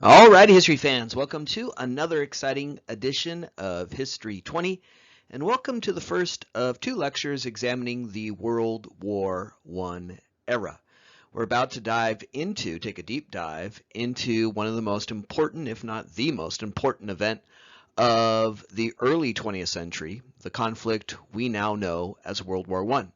Alrighty, history fans, welcome to another exciting edition of History 20, and welcome to the first of two lectures examining the World War I era. We're about to take a deep dive into one of the most important, if not the most important event of the early 20th century, the conflict we now know as World War I.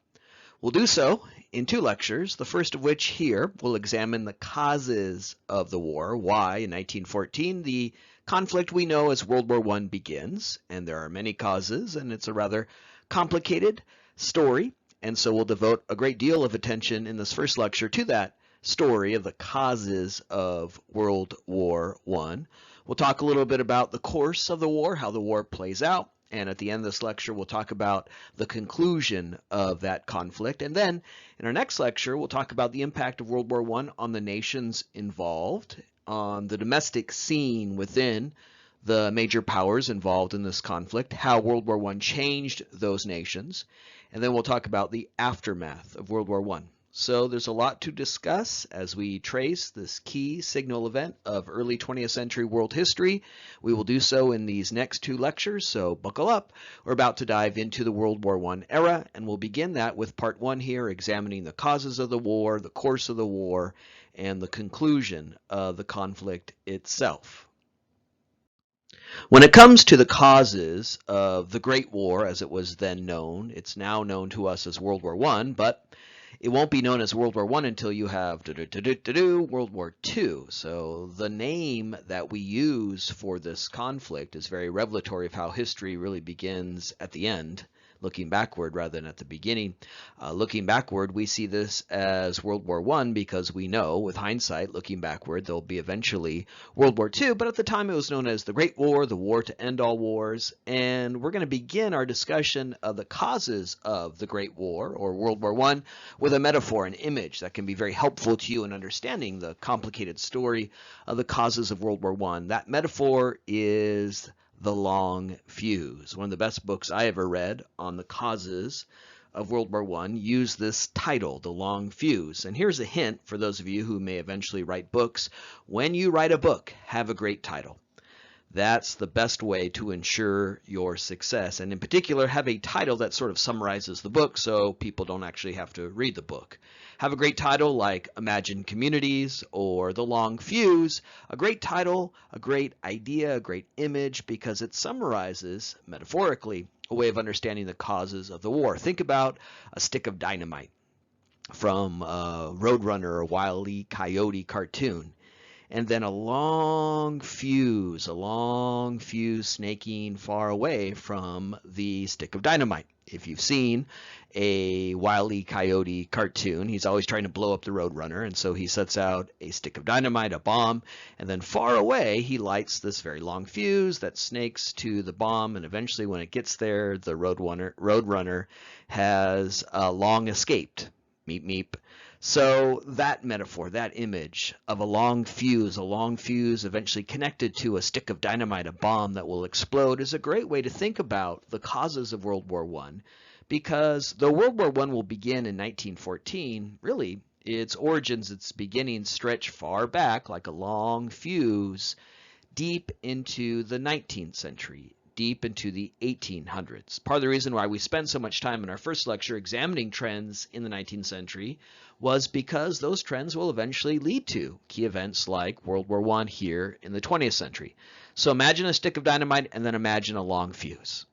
We'll do so in two lectures, the first of which here will examine the causes of the war, why in 1914 the conflict we know as World War I begins, and there are many causes, and it's a rather complicated story, and so we'll devote a great deal of attention in this first lecture to that story of the causes of World War I. We'll talk a little bit about the course of the war, how the war plays out, and at the end of this lecture, we'll talk about the conclusion of that conflict. And then in our next lecture, we'll talk about the impact of World War I on the nations involved, on the domestic scene within the major powers involved in this conflict, how World War I changed those nations. And then we'll talk about the aftermath of World War I. So there's a lot to discuss as we trace this key signal event of early 20th century world history. We will do so in these next two lectures, so buckle up. We're about to dive into the World War I era, and we'll begin that with part one here, examining the causes of the war, the course of the war, and the conclusion of the conflict itself. When it comes to the causes of the Great War, as it was then known, it's now known to us as World War I, but it won't be known as World War I until you have World War II. So the name that we use for this conflict is very revelatory of how history really begins at the end, looking backward rather than at the beginning. Looking backward, we see this as World War I because we know, with hindsight, looking backward, there'll be eventually World War II, but at the time it was known as the Great War, the war to end all wars, and we're going to begin our discussion of the causes of the Great War, or World War I, with a metaphor, an image that can be very helpful to you in understanding the complicated story of the causes of World War I. That metaphor is the Long Fuse. One of the best books I ever read on the causes of World War I used this title, The Long Fuse. And here's a hint for those of you who may eventually write books. When you write a book, have a great title. That's the best way to ensure your success. And in particular, have a title that sort of summarizes the book so people don't actually have to read the book. Have a great title like Imagine Communities or The Long Fuse. A great title, a great idea, a great image, because it summarizes, metaphorically, a way of understanding the causes of the war. Think about a stick of dynamite from Roadrunner or Wile E. Coyote cartoon. And then a long fuse snaking far away from the stick of dynamite. If you've seen a Wile E. Coyote cartoon, he's always trying to blow up the Roadrunner, and so he sets out a stick of dynamite, a bomb, and then far away he lights this very long fuse that snakes to the bomb, and eventually when it gets there, the Roadrunner has long escaped. Meep, meep. So that metaphor, that image of a long fuse eventually connected to a stick of dynamite, a bomb that will explode, is a great way to think about the causes of World War I, because though World War I will begin in 1914, really its origins, its beginnings stretch far back like a long fuse deep into the 19th century. Deep into the 1800s. Part of the reason why we spent so much time in our first lecture examining trends in the 19th century was because those trends will eventually lead to key events like World War I here in the 20th century. So imagine a stick of dynamite and then imagine a long fuse.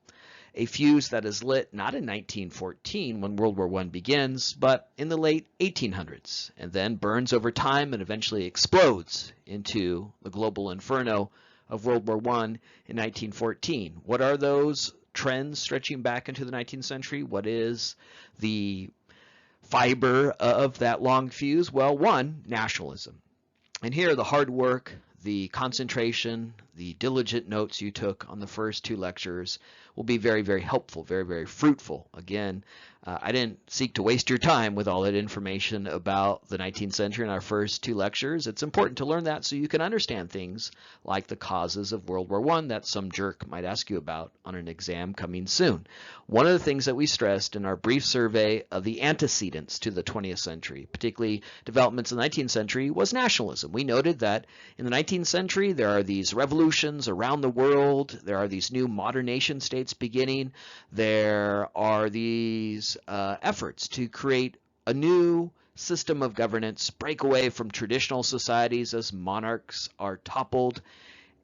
A fuse that is lit not in 1914 when World War I begins, but in the late 1800s, and then burns over time and eventually explodes into the global inferno of World War I in 1914. What are those trends stretching back into the 19th century? What is the fiber of that long fuse? Well, one, nationalism. And here the hard work, the concentration, the diligent notes you took on the first 2 lectures will be very, very helpful, very, very fruitful. Again, I didn't seek to waste your time with all that information about the 19th century in our first 2 lectures. It's important to learn that so you can understand things like the causes of World War I that some jerk might ask you about on an exam coming soon. One of the things that we stressed in our brief survey of the antecedents to the 20th century, particularly developments in the 19th century, was nationalism. We noted that in the 19th century there are these revolutions around the world, there are these new modern nation states beginning, there are these efforts to create a new system of governance, break away from traditional societies as monarchs are toppled,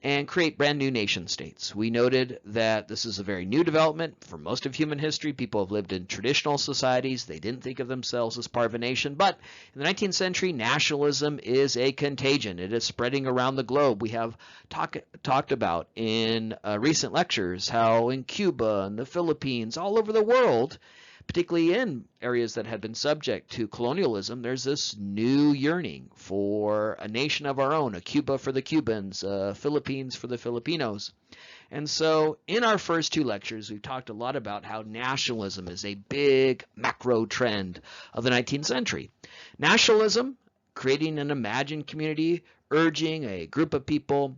and create brand new nation states. We noted that this is a very new development. For most of human history, people have lived in traditional societies. They didn't think of themselves as part of a nation. But in the 19th century, nationalism is a contagion. It is spreading around the globe. We have talked about in recent lectures how in Cuba and the Philippines, all over the world, particularly in areas that had been subject to colonialism, there's this new yearning for a nation of our own, a Cuba for the Cubans, Philippines for the Filipinos. And so in our first 2 lectures, we've talked a lot about how nationalism is a big macro trend of the 19th century. Nationalism, creating an imagined community, urging a group of people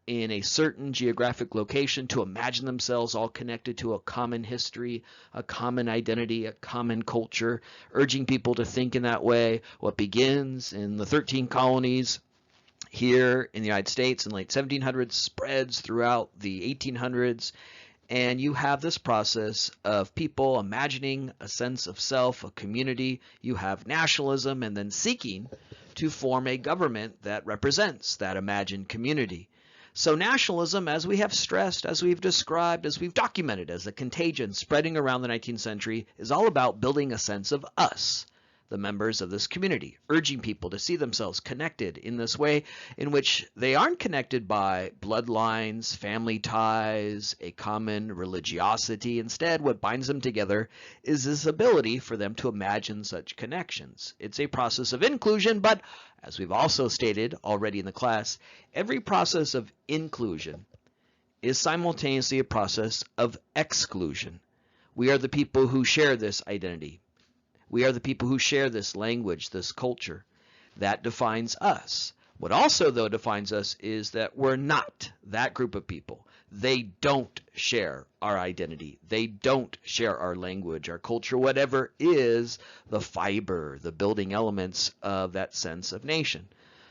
in a certain geographic location to imagine themselves all connected to a common history, a common identity, a common culture, urging people to think in that way. What begins in the 13 colonies here in the United States in the late 1700s spreads throughout the 1800s, and you have this process of people imagining a sense of self, a community. You have nationalism, and then seeking to form a government that represents that imagined community. So nationalism, as we have stressed, as we've described, as we've documented as a contagion spreading around the 19th century, is all about building a sense of us, the members of this community, urging people to see themselves connected in this way in which they aren't connected by bloodlines, family ties, a common religiosity. Instead, what binds them together is this ability for them to imagine such connections. It's a process of inclusion, but as we've also stated already in the class, every process of inclusion is simultaneously a process of exclusion. We are the people who share this identity. We are the people who share this language, this culture. That defines us. What also, though, defines us is that we're not that group of people. They don't share our identity. They don't share our language, our culture, whatever is the fiber, the building elements of that sense of nation.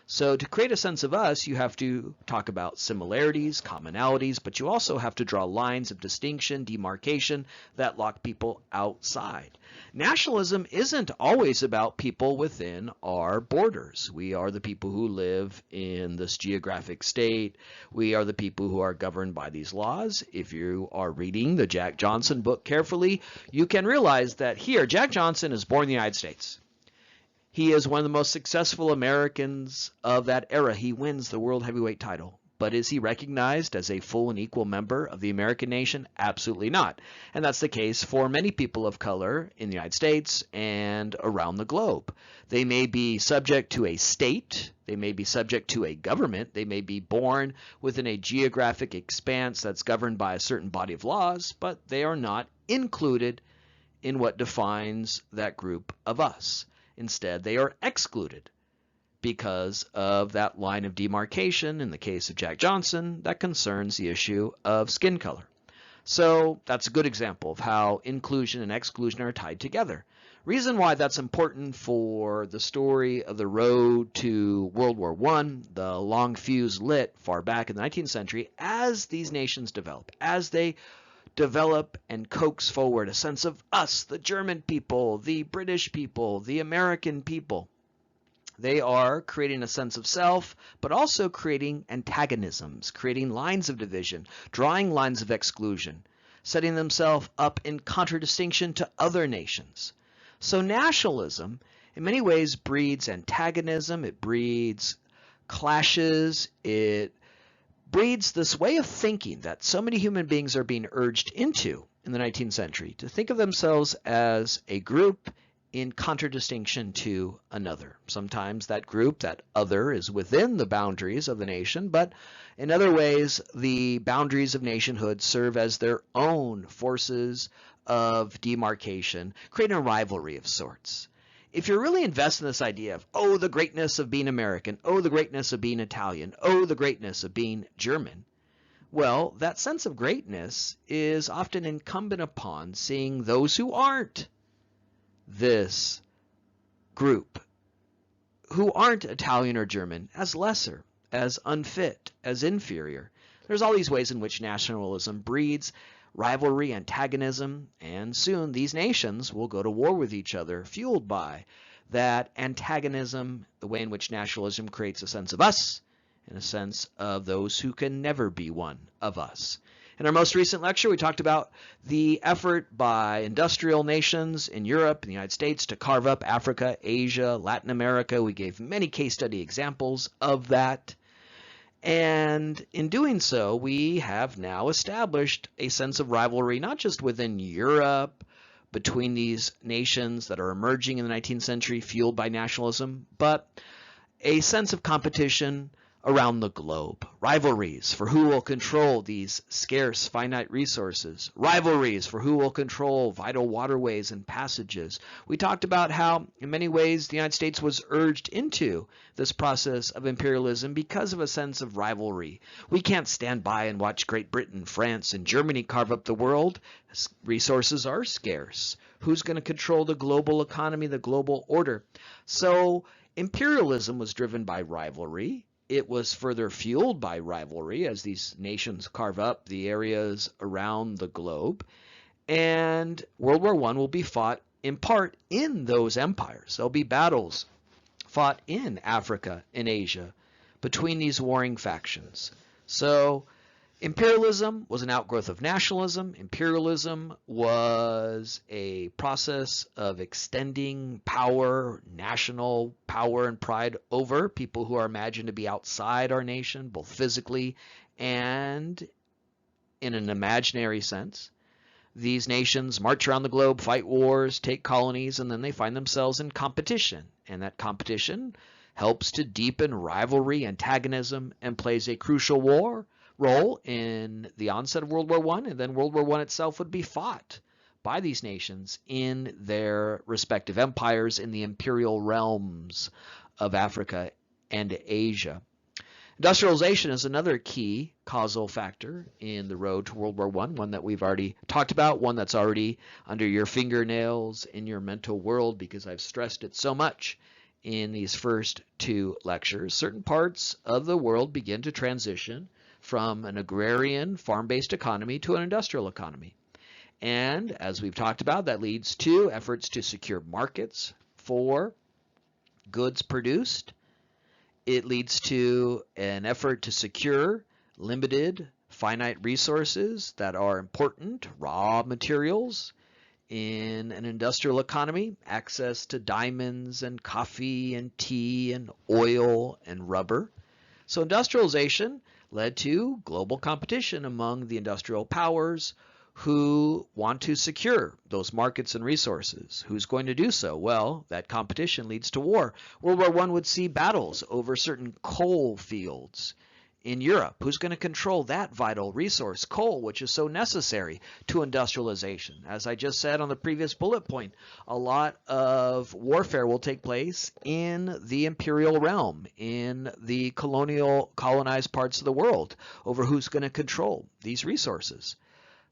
So to create a sense of us, you have to talk about similarities, commonalities, but you also have to draw lines of distinction, demarcation that lock people outside. Nationalism isn't always about people within our borders. We are the people who live in this geographic state. We are the people who are governed by these laws. If you are reading the Jack Johnson book carefully, you can realize that here, Jack Johnson is born in the United States. He is one of the most successful Americans of that era. He wins the world heavyweight title. But is he recognized as a full and equal member of the American nation? Absolutely not. And that's the case for many people of color in the United States and around the globe. They may be subject to a state. They may be subject to a government. They may be born within a geographic expanse that's governed by a certain body of laws, but they are not included in what defines that group of us. Instead, they are excluded because of that line of demarcation in the case of Jack Johnson that concerns the issue of skin color. So that's a good example of how inclusion and exclusion are tied together. Reason why that's important for the story of the road to World War I, the long fuse lit far back in the 19th century, as these nations develop, as they develop and coax forward a sense of us, the German people, the British people, the American people. They are creating a sense of self, but also creating antagonisms, creating lines of division, drawing lines of exclusion, setting themselves up in contradistinction to other nations. So nationalism, in many ways, breeds antagonism, it breeds clashes, it breeds this way of thinking that so many human beings are being urged into in the 19th century, to think of themselves as a group in contradistinction to another. Sometimes that group, that other, is within the boundaries of the nation, but in other ways, the boundaries of nationhood serve as their own forces of demarcation, creating a rivalry of sorts. If you're really invested in this idea of, oh, the greatness of being American, oh, the greatness of being Italian, oh, the greatness of being German, well, that sense of greatness is often incumbent upon seeing those who aren't this group, who aren't Italian or German, as lesser, as unfit, as inferior. There's all these ways in which nationalism breeds rivalry, antagonism, and soon these nations will go to war with each other, fueled by that antagonism, the way in which nationalism creates a sense of us and a sense of those who can never be one of us. In our most recent lecture, we talked about the effort by industrial nations in Europe and the United States to carve up Africa, Asia, Latin America. We gave many case study examples of that. And in doing so, we have now established a sense of rivalry, not just within Europe, between these nations that are emerging in the 19th century, fueled by nationalism, but a sense of competition around the globe. Rivalries for who will control these scarce, finite resources. Rivalries for who will control vital waterways and passages. We talked about how, in many ways, the United States was urged into this process of imperialism because of a sense of rivalry. We can't stand by and watch Great Britain, France, and Germany carve up the world. Resources are scarce. Who's going to control the global economy, the global order? So imperialism was driven by rivalry. It was further fueled by rivalry as these nations carve up the areas around the globe. And World War I will be fought in part in those empires. There'll be battles fought in Africa and Asia between these warring factions. So imperialism was an outgrowth of nationalism. Imperialism was a process of extending power, national power and pride over people who are imagined to be outside our nation, both physically and in an imaginary sense. These nations march around the globe, fight wars, take colonies, and then they find themselves in competition. And that competition helps to deepen rivalry, antagonism, and plays a crucial role in the onset of World War I, and then World War I itself would be fought by these nations in their respective empires in the imperial realms of Africa and Asia. Industrialization is another key causal factor in the road to World War I, one that we've already talked about, one that's already under your fingernails in your mental world because I've stressed it so much in these first two lectures. Certain parts of the world begin to transition from an agrarian, farm-based economy to an industrial economy. And as we've talked about, that leads to efforts to secure markets for goods produced. It leads to an effort to secure limited, finite resources that are important, raw materials in an industrial economy, access to diamonds and coffee and tea and oil and rubber. So industrialization led to global competition among the industrial powers who want to secure those markets and resources. Who's going to do so? Well, that competition leads to war. World War I would see battles over certain coal fields in Europe. Who's going to control that vital resource, coal, which is so necessary to industrialization? As I just said on the previous bullet point, a lot of warfare will take place in the imperial realm, in the colonized parts of the world, over who's going to control these resources.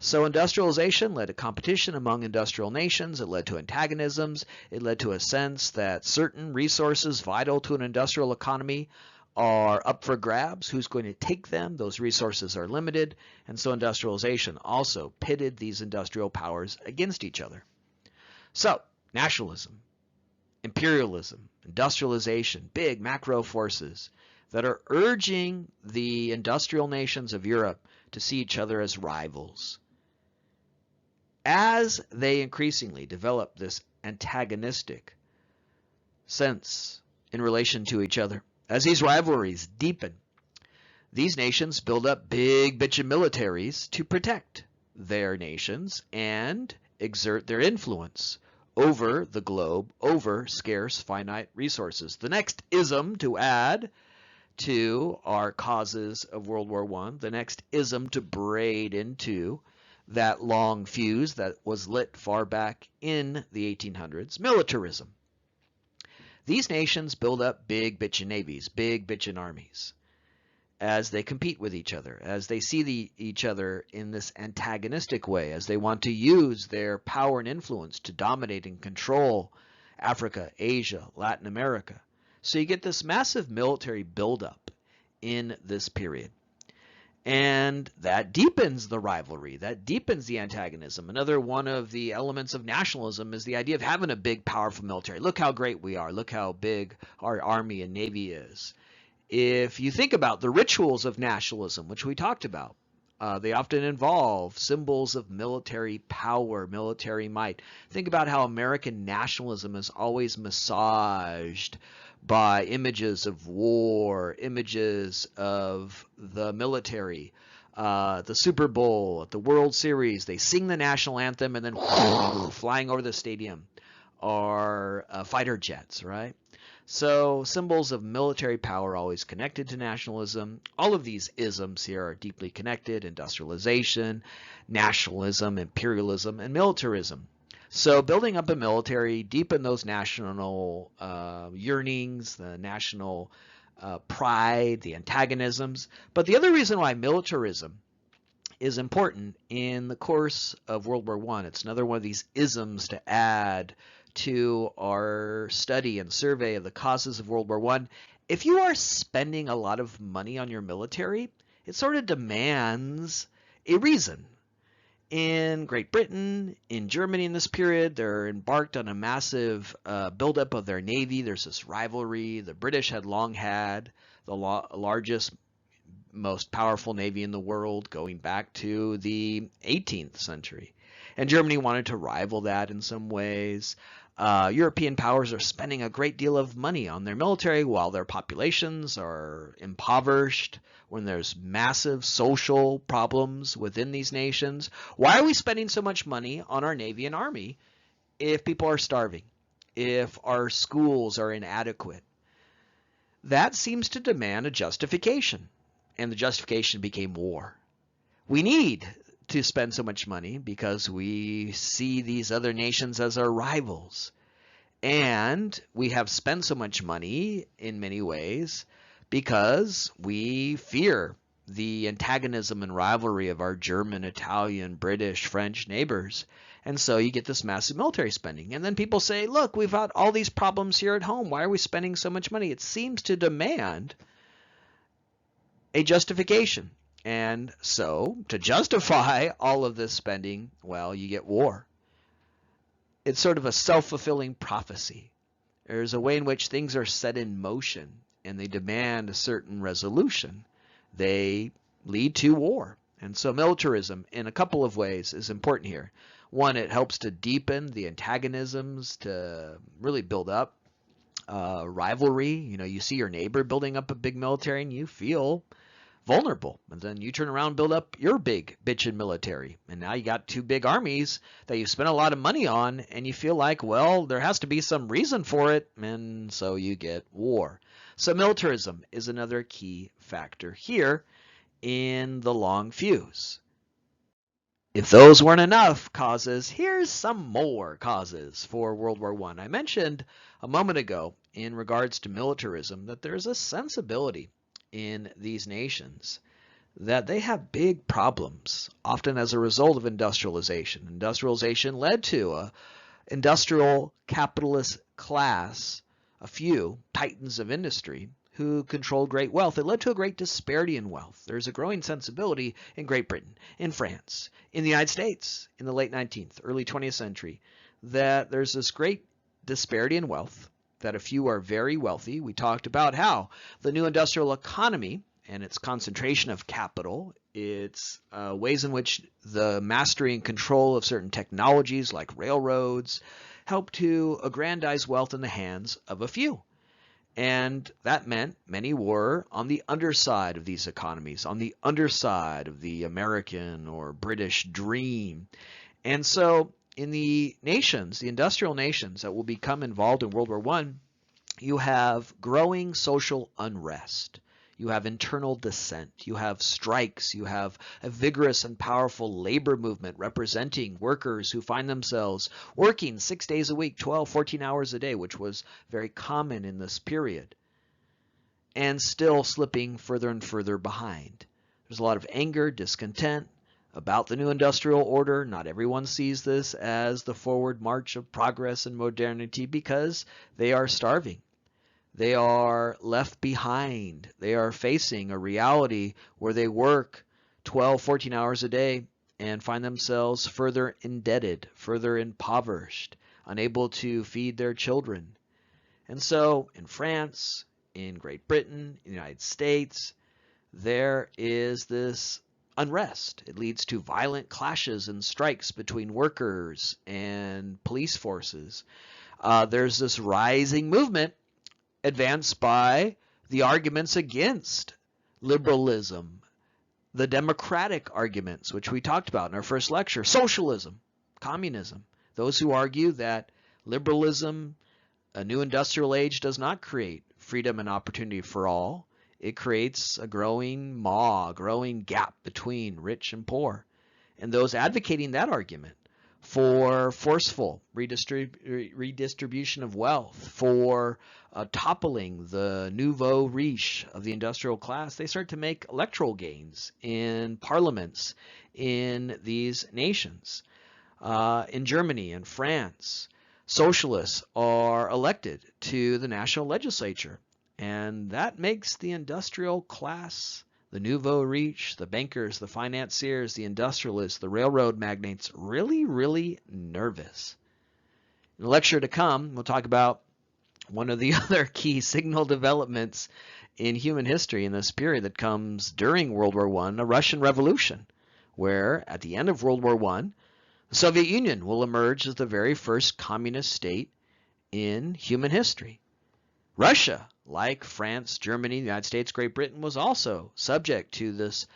So industrialization led to competition among industrial nations. It led to antagonisms. It led to a sense that certain resources vital to an industrial economy are up for grabs. Who's going to take them? Those resources are limited. And so industrialization also pitted these industrial powers against each other. So nationalism, imperialism, industrialization, big macro forces that are urging the industrial nations of Europe to see each other as rivals. As they increasingly develop this antagonistic sense in relation to each other, as these rivalries deepen, these nations build up big bitchin' militaries to protect their nations and exert their influence over the globe, over scarce finite resources. The next ism to add to our causes of World War I, the next ism to braid into that long fuse that was lit far back in the 1800s, militarism. These nations build up big bitchin' navies, big bitchin' armies, as they compete with each other, as they see each other in this antagonistic way, as they want to use their power and influence to dominate and control Africa, Asia, Latin America. So you get this massive military buildup in this period. And that deepens the rivalry, that deepens the antagonism. Another one of the elements of nationalism is the idea of having a big, powerful military. Look how great we are. Look how big our army and navy is. If you think about the rituals of nationalism, which we talked about, they often involve symbols of military power, military might. Think about how American nationalism is always massaged by images of war, images of the military. The Super Bowl, at the World Series, they sing the national anthem and then flying over the stadium are fighter jets, right? So symbols of military power always connected to nationalism. All of these isms here are deeply connected: industrialization, nationalism, imperialism, and militarism. So building up a military, deepen those national yearnings, the national pride, the antagonisms. But the other reason why militarism is important in the course of World War I, it's another one of these isms to add to our study and survey of the causes of World War I. If you are spending a lot of money on your military, it sort of demands a reason. In Great Britain, in Germany in this period, they're embarked on a massive buildup of their navy. There's this rivalry. The British had long had the largest, most powerful navy in the world going back to the 18th century. And Germany wanted to rival that in some ways. European powers are spending a great deal of money on their military while their populations are impoverished, when there's massive social problems within these nations. Why are we spending so much money on our Navy and Army if people are starving, if our schools are inadequate? That seems to demand a justification, and the justification became war. We need to spend so much money because we see these other nations as our rivals. And we have spent so much money in many ways because we fear the antagonism and rivalry of our German, Italian, British, French neighbors. And so you get this massive military spending. And then people say, look, we've got all these problems here at home. Why are we spending so much money? It seems to demand a justification. And so, to justify all of this spending, well, you get war. It's sort of a self-fulfilling prophecy. There's a way in which things are set in motion, and they demand a certain resolution. They lead to war. And so militarism, in a couple of ways, is important here. One, it helps to deepen the antagonisms, to really build up rivalry. You know, you see your neighbor building up a big military, and you feel vulnerable, and then you turn around and build up your big bitchin' military, and now you got two big armies that you spent a lot of money on, and you feel like, well, there has to be some reason for it, and so you get war. So militarism is another key factor here in the long fuse. If those weren't enough causes, here's some more causes for World War I. I mentioned a moment ago in regards to militarism that there's a sensibility in these nations that they have big problems, often as a result of industrialization. Industrialization led to an industrial capitalist class, a few titans of industry who controlled great wealth. It led to a great disparity in wealth. There's a growing sensibility in Great Britain, in France, in the United States, in the late 19th, early 20th century, that there's this great disparity in wealth, that a few are very wealthy. We talked about how the new industrial economy and its concentration of capital, its ways in which the mastery and control of certain technologies like railroads help to aggrandize wealth in the hands of a few. And that meant many were on the underside of these economies, on the underside of the American or British dream. And so in the nations, the industrial nations that will become involved in World War I, you have growing social unrest. You have internal dissent. You have strikes. You have a vigorous and powerful labor movement representing workers who find themselves working 6 days a week, 12, 14 hours a day, which was very common in this period, and still slipping further and further behind. There's a lot of anger, discontent about the new industrial order. Not everyone sees this as the forward march of progress and modernity because they are starving. They are left behind. They are facing a reality where they work 12, 14 hours a day and find themselves further indebted, further impoverished, unable to feed their children. And so in France, in Great Britain, in the United States, there is this unrest. It leads to violent clashes and strikes between workers and police forces. There's this rising movement advanced by the arguments against liberalism, the democratic arguments, which we talked about in our first lecture, socialism, communism. Those who argue that liberalism, a new industrial age, does not create freedom and opportunity for all. It creates a growing growing gap between rich and poor. And those advocating that argument for forceful redistribution of wealth, for toppling the nouveau riche of the industrial class, they start to make electoral gains in parliaments in these nations. In Germany and France, socialists are elected to the national legislature, and that makes the industrial class, the nouveau riche, the bankers, the financiers, the industrialists, the railroad magnates, really, really nervous. In the lecture to come, we'll talk about one of the other key signal developments in human history in this period that comes during World War I, a Russian Revolution, where at the end of World War I, the Soviet Union will emerge as the very first communist state in human history. Russia, like France, Germany, the United States, Great Britain, was also subject to this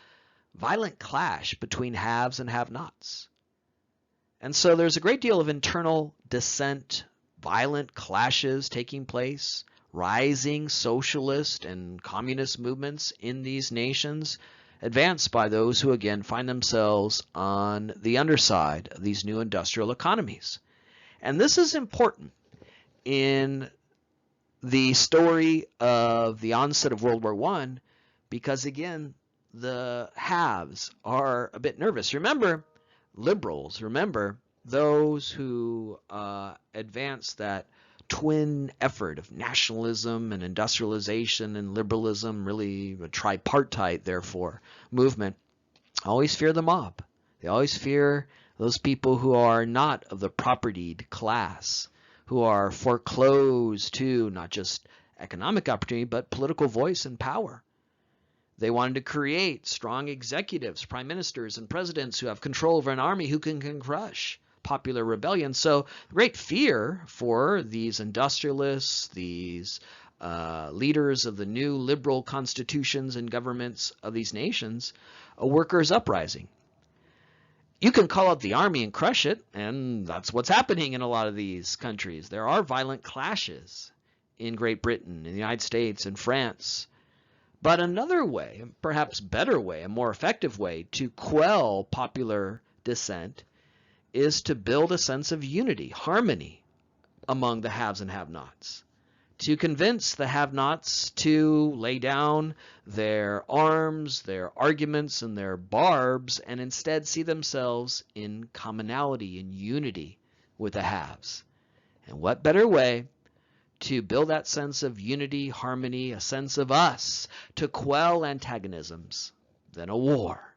violent clash between haves and have-nots. And so there's a great deal of internal dissent, violent clashes taking place, rising socialist and communist movements in these nations, advanced by those who again find themselves on the underside of these new industrial economies. And this is important in the story of the onset of World War I because, again, the haves are a bit nervous. Remember, liberals, remember those who advance that twin effort of nationalism and industrialization and liberalism, really a tripartite, therefore, movement, always fear the mob. They always fear those people who are not of the propertied class, who are foreclosed to not just economic opportunity, but political voice and power. They wanted to create strong executives, prime ministers, and presidents who have control over an army who can crush popular rebellion. So great fear for these industrialists, these leaders of the new liberal constitutions and governments of these nations, a workers' uprising. You can call out the army and crush it, and that's what's happening in a lot of these countries. There are violent clashes in Great Britain, in the United States, and France. But another way, perhaps better way, a more effective way to quell popular dissent is to build a sense of unity, harmony among the haves and have-nots, to convince the have-nots to lay down their arms, their arguments, and their barbs, and instead see themselves in commonality, in unity with the haves. And what better way to build that sense of unity, harmony, a sense of us, to quell antagonisms than a war?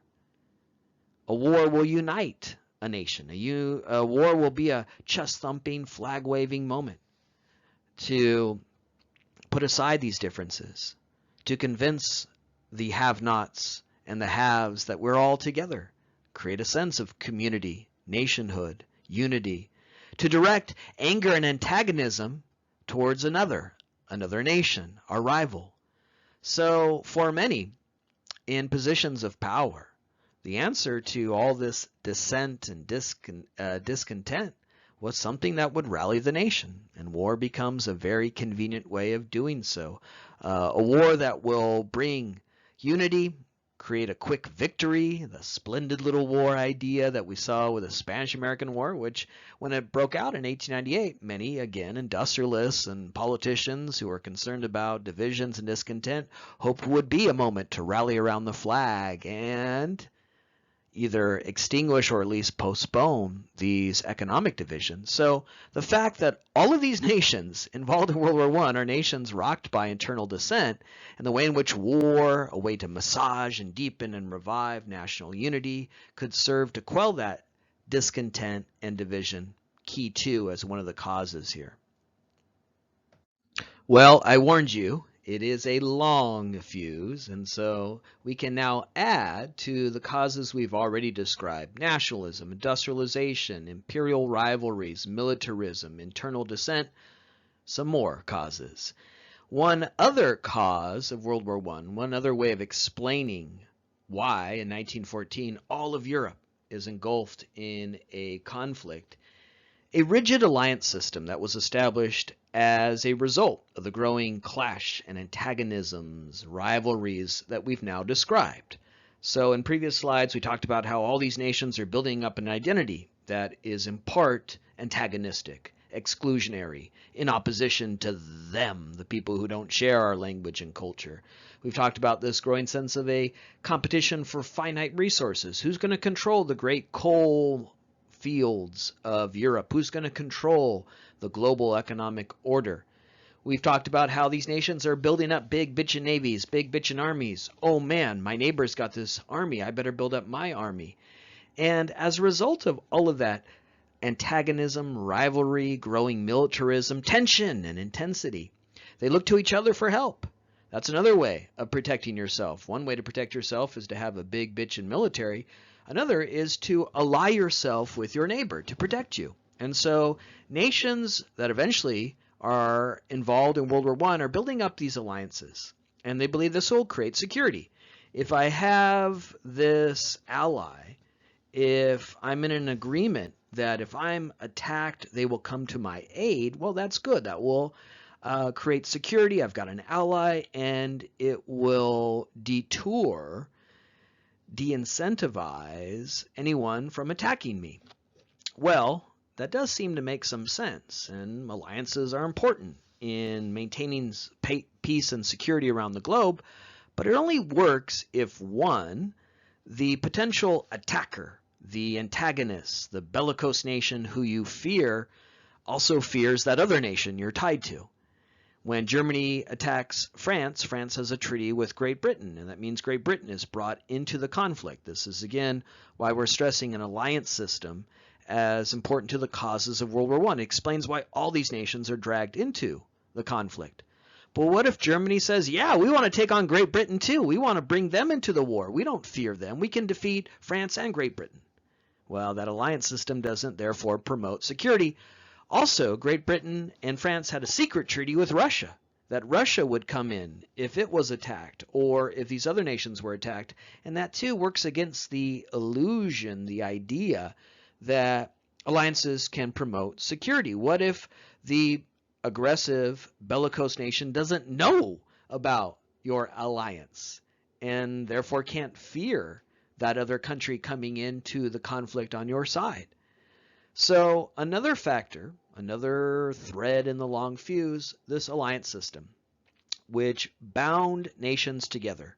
A war will unite a nation. A war will be a chest-thumping, flag-waving moment to put aside these differences, to convince the have-nots and the haves that we're all together, create a sense of community, nationhood, unity, to direct anger and antagonism towards another nation, our rival. So for many in positions of power, The answer to all this dissent and discontent was something that would rally the nation, and war becomes a very convenient way of doing so. A war that will bring unity, create a quick victory, the splendid little war idea that we saw with the Spanish-American War, which when it broke out in 1898, many, again, industrialists and politicians who were concerned about divisions and discontent hoped would be a moment to rally around the flag and either extinguish or at least postpone these economic divisions. So the fact that all of these nations involved in World War I are nations rocked by internal dissent, and the way in which war, a way to massage and deepen and revive national unity, could serve to quell that discontent and division, key too as one of the causes here. Well, I warned you. It is a long fuse, and so we can now add to the causes we've already described: nationalism, industrialization, imperial rivalries, militarism, internal dissent, some more causes. One other cause of World War I, one other way of explaining why in 1914 all of Europe is engulfed in a conflict, a rigid alliance system that was established as a result of the growing clash and antagonisms, rivalries that we've now described. So in previous slides, we talked about how all these nations are building up an identity that is in part antagonistic, exclusionary, in opposition to them, the people who don't share our language and culture. We've talked about this growing sense of a competition for finite resources. Who's going to control the great coal fields of Europe? Who's going to control the global economic order? We've talked about how these nations are building up big bitchin' navies, big bitchin' armies. Oh man, my neighbor's got this army. I better build up my army. And as a result of all of that antagonism, rivalry, growing militarism, tension, and intensity, they look to each other for help. That's another way of protecting yourself. One way to protect yourself is to have a big bitchin' military. Another is to ally yourself with your neighbor to protect you. And so nations that eventually are involved in World War I are building up these alliances, and they believe this will create security. If I have this ally, if I'm in an agreement that if I'm attacked, they will come to my aid, well, that's good. That will create security. I've got an ally, and it will de-incentivize anyone from attacking me. Well, that does seem to make some sense, and alliances are important in maintaining peace and security around the globe, but it only works if, one, the potential attacker, the antagonist, the bellicose nation who you fear, also fears that other nation you're tied to. When Germany attacks France, France has a treaty with Great Britain, and that means Great Britain is brought into the conflict. This is, again, why we're stressing an alliance system as important to the causes of World War I. It explains why all these nations are dragged into the conflict. But what if Germany says, yeah, we want to take on Great Britain too. We want to bring them into the war. We don't fear them. We can defeat France and Great Britain. Well, that alliance system doesn't therefore promote security. Also, Great Britain and France had a secret treaty with Russia, that Russia would come in if it was attacked or if these other nations were attacked. And that too works against the illusion, the idea that alliances can promote security. What if the aggressive, bellicose nation doesn't know about your alliance and therefore can't fear that other country coming into the conflict on your side? So another factor, another thread in the long fuse, this alliance system, which bound nations together.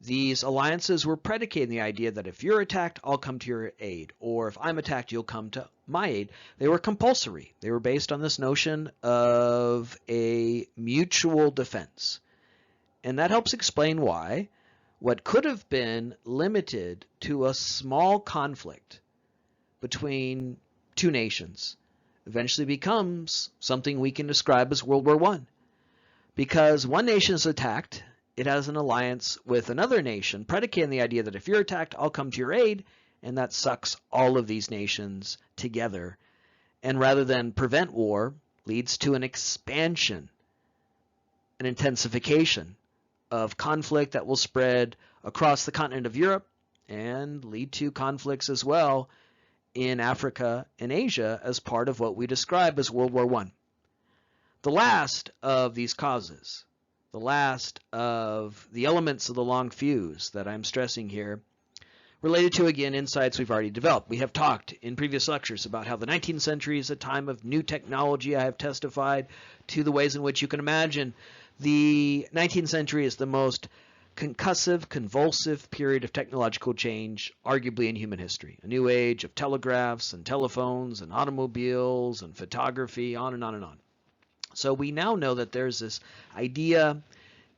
These alliances were predicated on the idea that if you're attacked, I'll come to your aid, or if I'm attacked, you'll come to my aid. They were compulsory. They were based on this notion of a mutual defense. And that helps explain why what could have been limited to a small conflict between two nations eventually becomes something we can describe as World War I. Because one nation is attacked, it has an alliance with another nation, predicated on the idea that if you're attacked, I'll come to your aid, and that sucks all of these nations together. And rather than prevent war, leads to an expansion, an intensification of conflict that will spread across the continent of Europe and lead to conflicts as well in Africa and Asia as part of what we describe as World War I. The last of these causes, the last of the elements of the long fuse that I'm stressing here, related to, again, insights we've already developed. We have talked in previous lectures about how the 19th century is a time of new technology. I have testified to the ways in which you can imagine the 19th century is the most concussive, convulsive period of technological change, arguably in human history. A new age of telegraphs and telephones and automobiles and photography, on and on and on. So we now know that there's this idea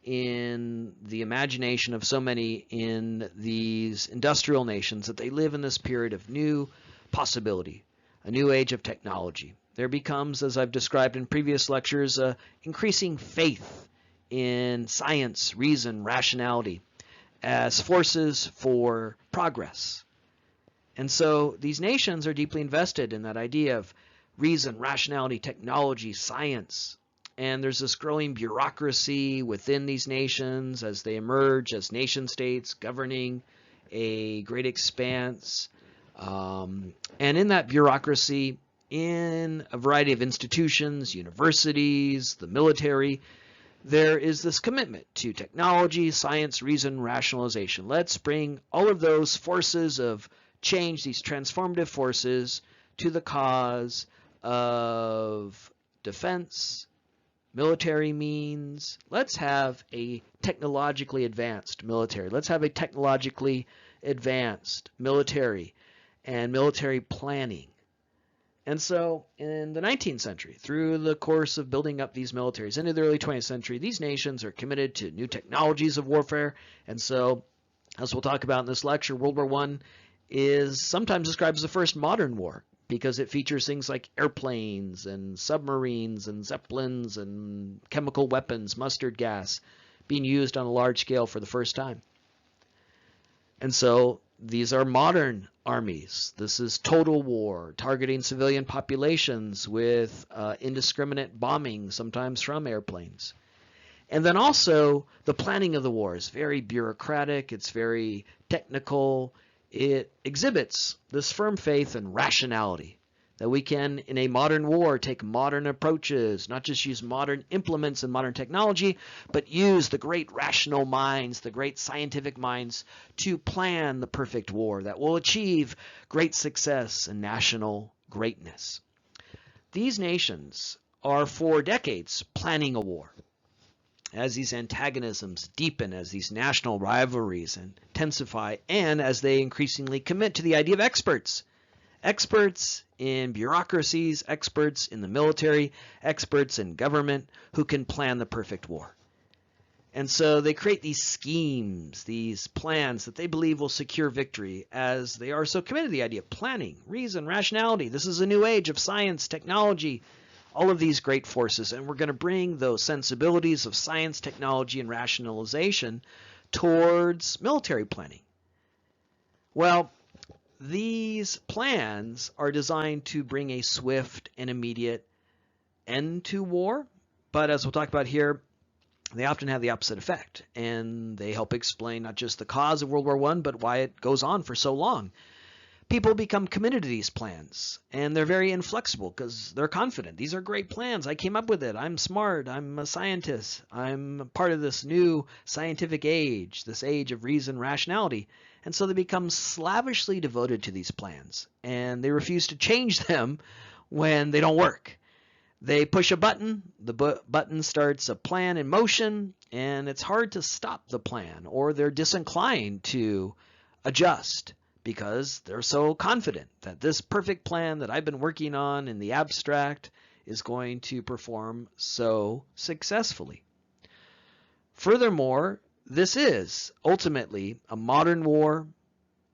in the imagination of so many in these industrial nations that they live in this period of new possibility, a new age of technology. There becomes, as I've described in previous lectures, increasing faith in science, reason, rationality as forces for progress. And so these nations are deeply invested in that idea of reason, rationality, technology, science. And there's this growing bureaucracy within these nations as they emerge as nation states governing a great expanse. And in that bureaucracy, in a variety of institutions, universities, the military, there is this commitment to technology, science, reason, rationalization. Let's bring all of those forces of change, these transformative forces, to the cause of defense, military means. Let's have a technologically advanced military. Let's have a technologically advanced military and military planning. And so in the 19th century, through the course of building up these militaries into the early 20th century, these nations are committed to new technologies of warfare. And so, as we'll talk about in this lecture, World War I is sometimes described as the first modern war, because it features things like airplanes and submarines and zeppelins and chemical weapons, mustard gas, being used on a large scale for the first time. And so these are modern armies. This is total war, targeting civilian populations with indiscriminate bombing, sometimes from airplanes. And then also the planning of the war is very bureaucratic. It's very technical. It exhibits this firm faith and rationality that we can, in a modern war, take modern approaches, not just use modern implements and modern technology, but use the great rational minds, the great scientific minds to plan the perfect war that will achieve great success and national greatness. These nations are for decades planning a war. As these antagonisms deepen, as these national rivalries intensify, and as they increasingly commit to the idea of experts. Experts in bureaucracies, experts in the military, experts in government who can plan the perfect war. And so they create these schemes, these plans that they believe will secure victory, as they are so committed to the idea of planning, reason, rationality. This is a new age of science, technology, all of these great forces, and we're going to bring those sensibilities of science, technology, and rationalization towards military planning. Well, these plans are designed to bring a swift and immediate end to war, but as we'll talk about here, they often have the opposite effect, and they help explain not just the cause of World War I, but why it goes on for so long. People become committed to these plans, and they're very inflexible because they're confident. These are great plans. I came up with it. I'm smart. I'm a scientist. I'm part of this new scientific age, this age of reason, rationality. And so they become slavishly devoted to these plans, and they refuse to change them when they don't work. They push a button, the button starts a plan in motion, and it's hard to stop the plan, or they're disinclined to adjust, because they're so confident that this perfect plan that I've been working on in the abstract is going to perform so successfully. Furthermore, this is ultimately a modern war,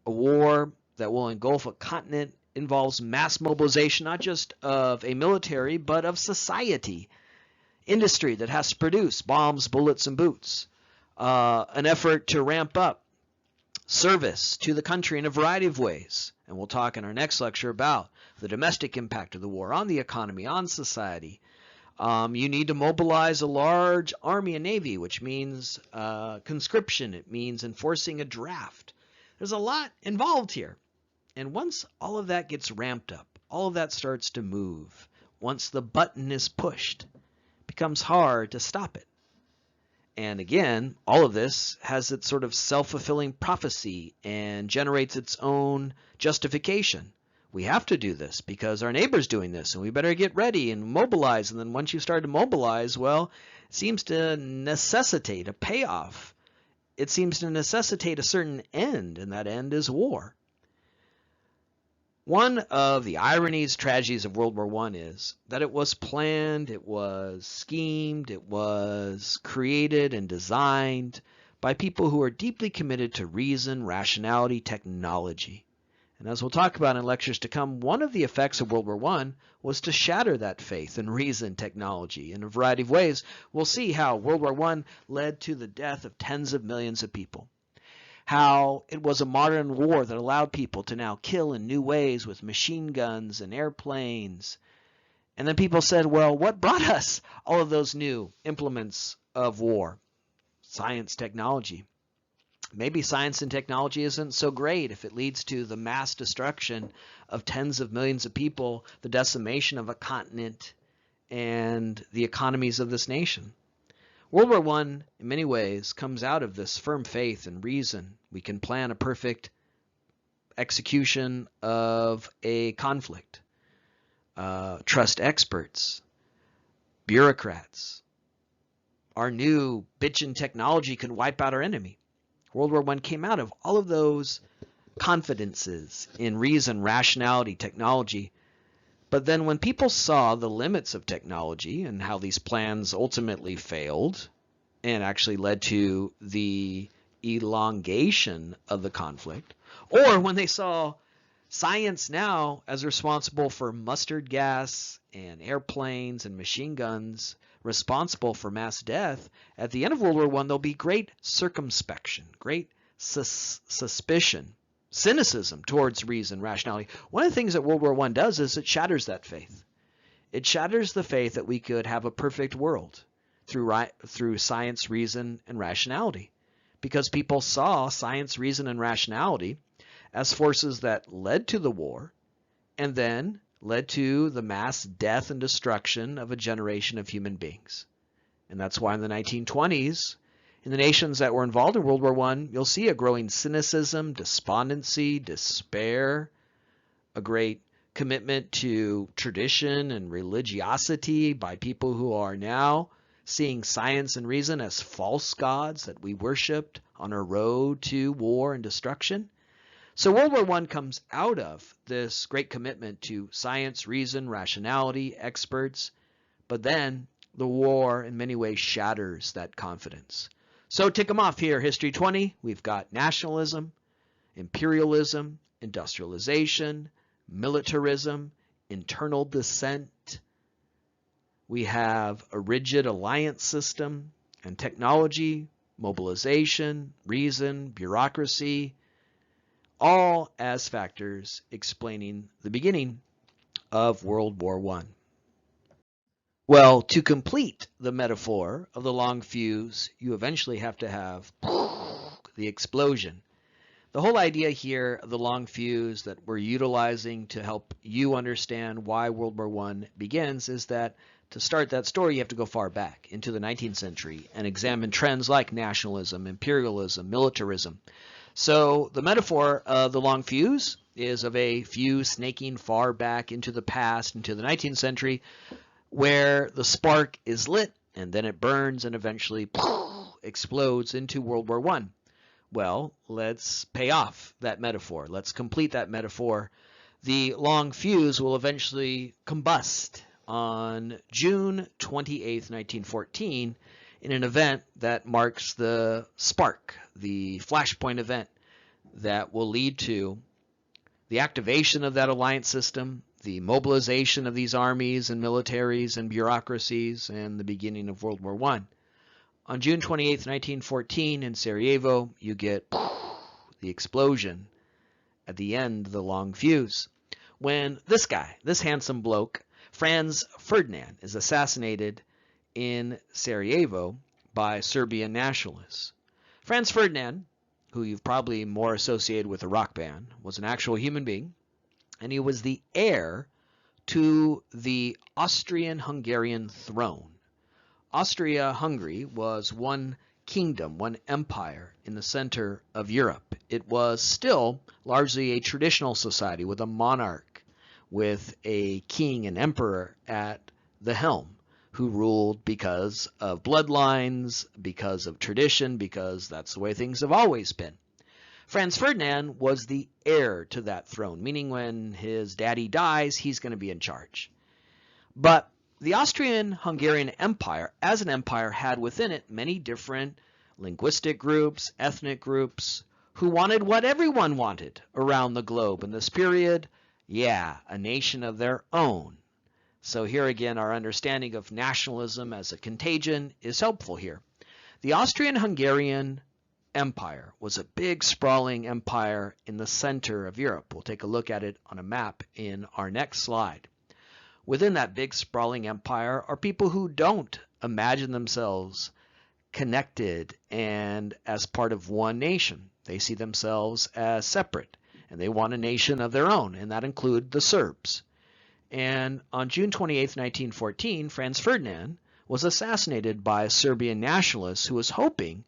a war that will engulf a continent, involves mass mobilization, not just of a military, but of society, industry that has to produce bombs, bullets, and boots, an effort to ramp up service to the country in a variety of ways. And we'll talk in our next lecture about the domestic impact of the war on the economy, on society. You need to mobilize a large army and navy, which means conscription. It means enforcing a draft. There's a lot involved here. And once all of that gets ramped up, all of that starts to move, once the button is pushed, it becomes hard to stop it. And again, all of this has its sort of self-fulfilling prophecy and generates its own justification. We have to do this because our neighbor's doing this, and we better get ready and mobilize. And then once you start to mobilize, well, it seems to necessitate a payoff. It seems to necessitate a certain end, and that end is war. One of the ironies, tragedies of World War I is that it was planned, it was schemed, it was created and designed by people who are deeply committed to reason, rationality, technology. And as we'll talk about in lectures to come, one of the effects of World War I was to shatter that faith in reason, technology in a variety of ways. We'll see how World War I led to the death of tens of millions of people. How it was a modern war that allowed people to now kill in new ways with machine guns and airplanes. And then people said, well, what brought us all of those new implements of war? Science, technology. Maybe science and technology isn't so great if it leads to the mass destruction of tens of millions of people, the decimation of a continent, and the economies of this nation. World War I, in many ways, comes out of this firm faith and reason. We can plan a perfect execution of a conflict. Trust experts, bureaucrats. Our new bitchin' technology can wipe out our enemy. World War I came out of all of those confidences in reason, rationality, technology. But then when people saw the limits of technology and how these plans ultimately failed and actually led to the elongation of the conflict, or when they saw science now as responsible for mustard gas and airplanes and machine guns, responsible for mass death, at the end of World War I, there'll be great circumspection, great suspicion, cynicism towards reason, rationality. One of the things that World War I does is it shatters that faith. It shatters the faith that we could have a perfect world through science, reason, and rationality, because people saw science, reason, and rationality as forces that led to the war and then led to the mass death and destruction of a generation of human beings. And that's why in the 1920s, in the nations that were involved in World War I, you'll see a growing cynicism, despondency, despair, a great commitment to tradition and religiosity by people who are now seeing science and reason as false gods that we worshipped on our road to war and destruction. So World War I comes out of this great commitment to science, reason, rationality, experts, but then the war in many ways shatters that confidence. So tick them off here, History 20. We've got nationalism, imperialism, industrialization, militarism, internal dissent. We have a rigid alliance system and technology, mobilization, reason, bureaucracy, all as factors explaining the beginning of World War I. Well, to complete the metaphor of the long fuse, you eventually have to have the explosion. The whole idea here of the long fuse that we're utilizing to help you understand why World War I begins is that to start that story, you have to go far back into the 19th century and examine trends like nationalism, imperialism, militarism. So the metaphor of the long fuse is of a fuse snaking far back into the past, into the 19th century, where the spark is lit and then it burns and eventually explodes into World War I. Well, let's pay off that metaphor. Let's complete that metaphor. The long fuse will eventually combust on June 28, 1914, in an event that marks the spark, the flashpoint event that will lead to the activation of that alliance system, the mobilization of these armies and militaries and bureaucracies, and the beginning of World War I. On June 28, 1914, in Sarajevo, you get the explosion at the end of the long fuse. When this guy, this handsome bloke, Franz Ferdinand, is assassinated in Sarajevo by Serbian nationalists. Franz Ferdinand who you've probably more associated with a rock band, was an actual human being, and he was the heir to the Austrian-Hungarian throne. Austria-Hungary was one kingdom, one empire in the center of Europe. It was still largely a traditional society with a monarch, with a king and emperor at the helm, who ruled because of bloodlines, because of tradition, because that's the way things have always been. Franz Ferdinand was the heir to that throne, meaning when his daddy dies, he's going to be in charge. But the Austrian-Hungarian Empire, as an empire, had within it many different linguistic groups, ethnic groups, who wanted what everyone wanted around the globe in this period. Yeah, a nation of their own. So here again, our understanding of nationalism as a contagion is helpful here. The Austrian-Hungarian Empire was a big, sprawling empire in the center of Europe. We'll take a look at it on a map in our next slide. Within that big, sprawling empire are people who don't imagine themselves connected and as part of one nation. They see themselves as separate, and they want a nation of their own, and that includes the Serbs. And on June 28, 1914, Franz Ferdinand was assassinated by a Serbian nationalist who was hoping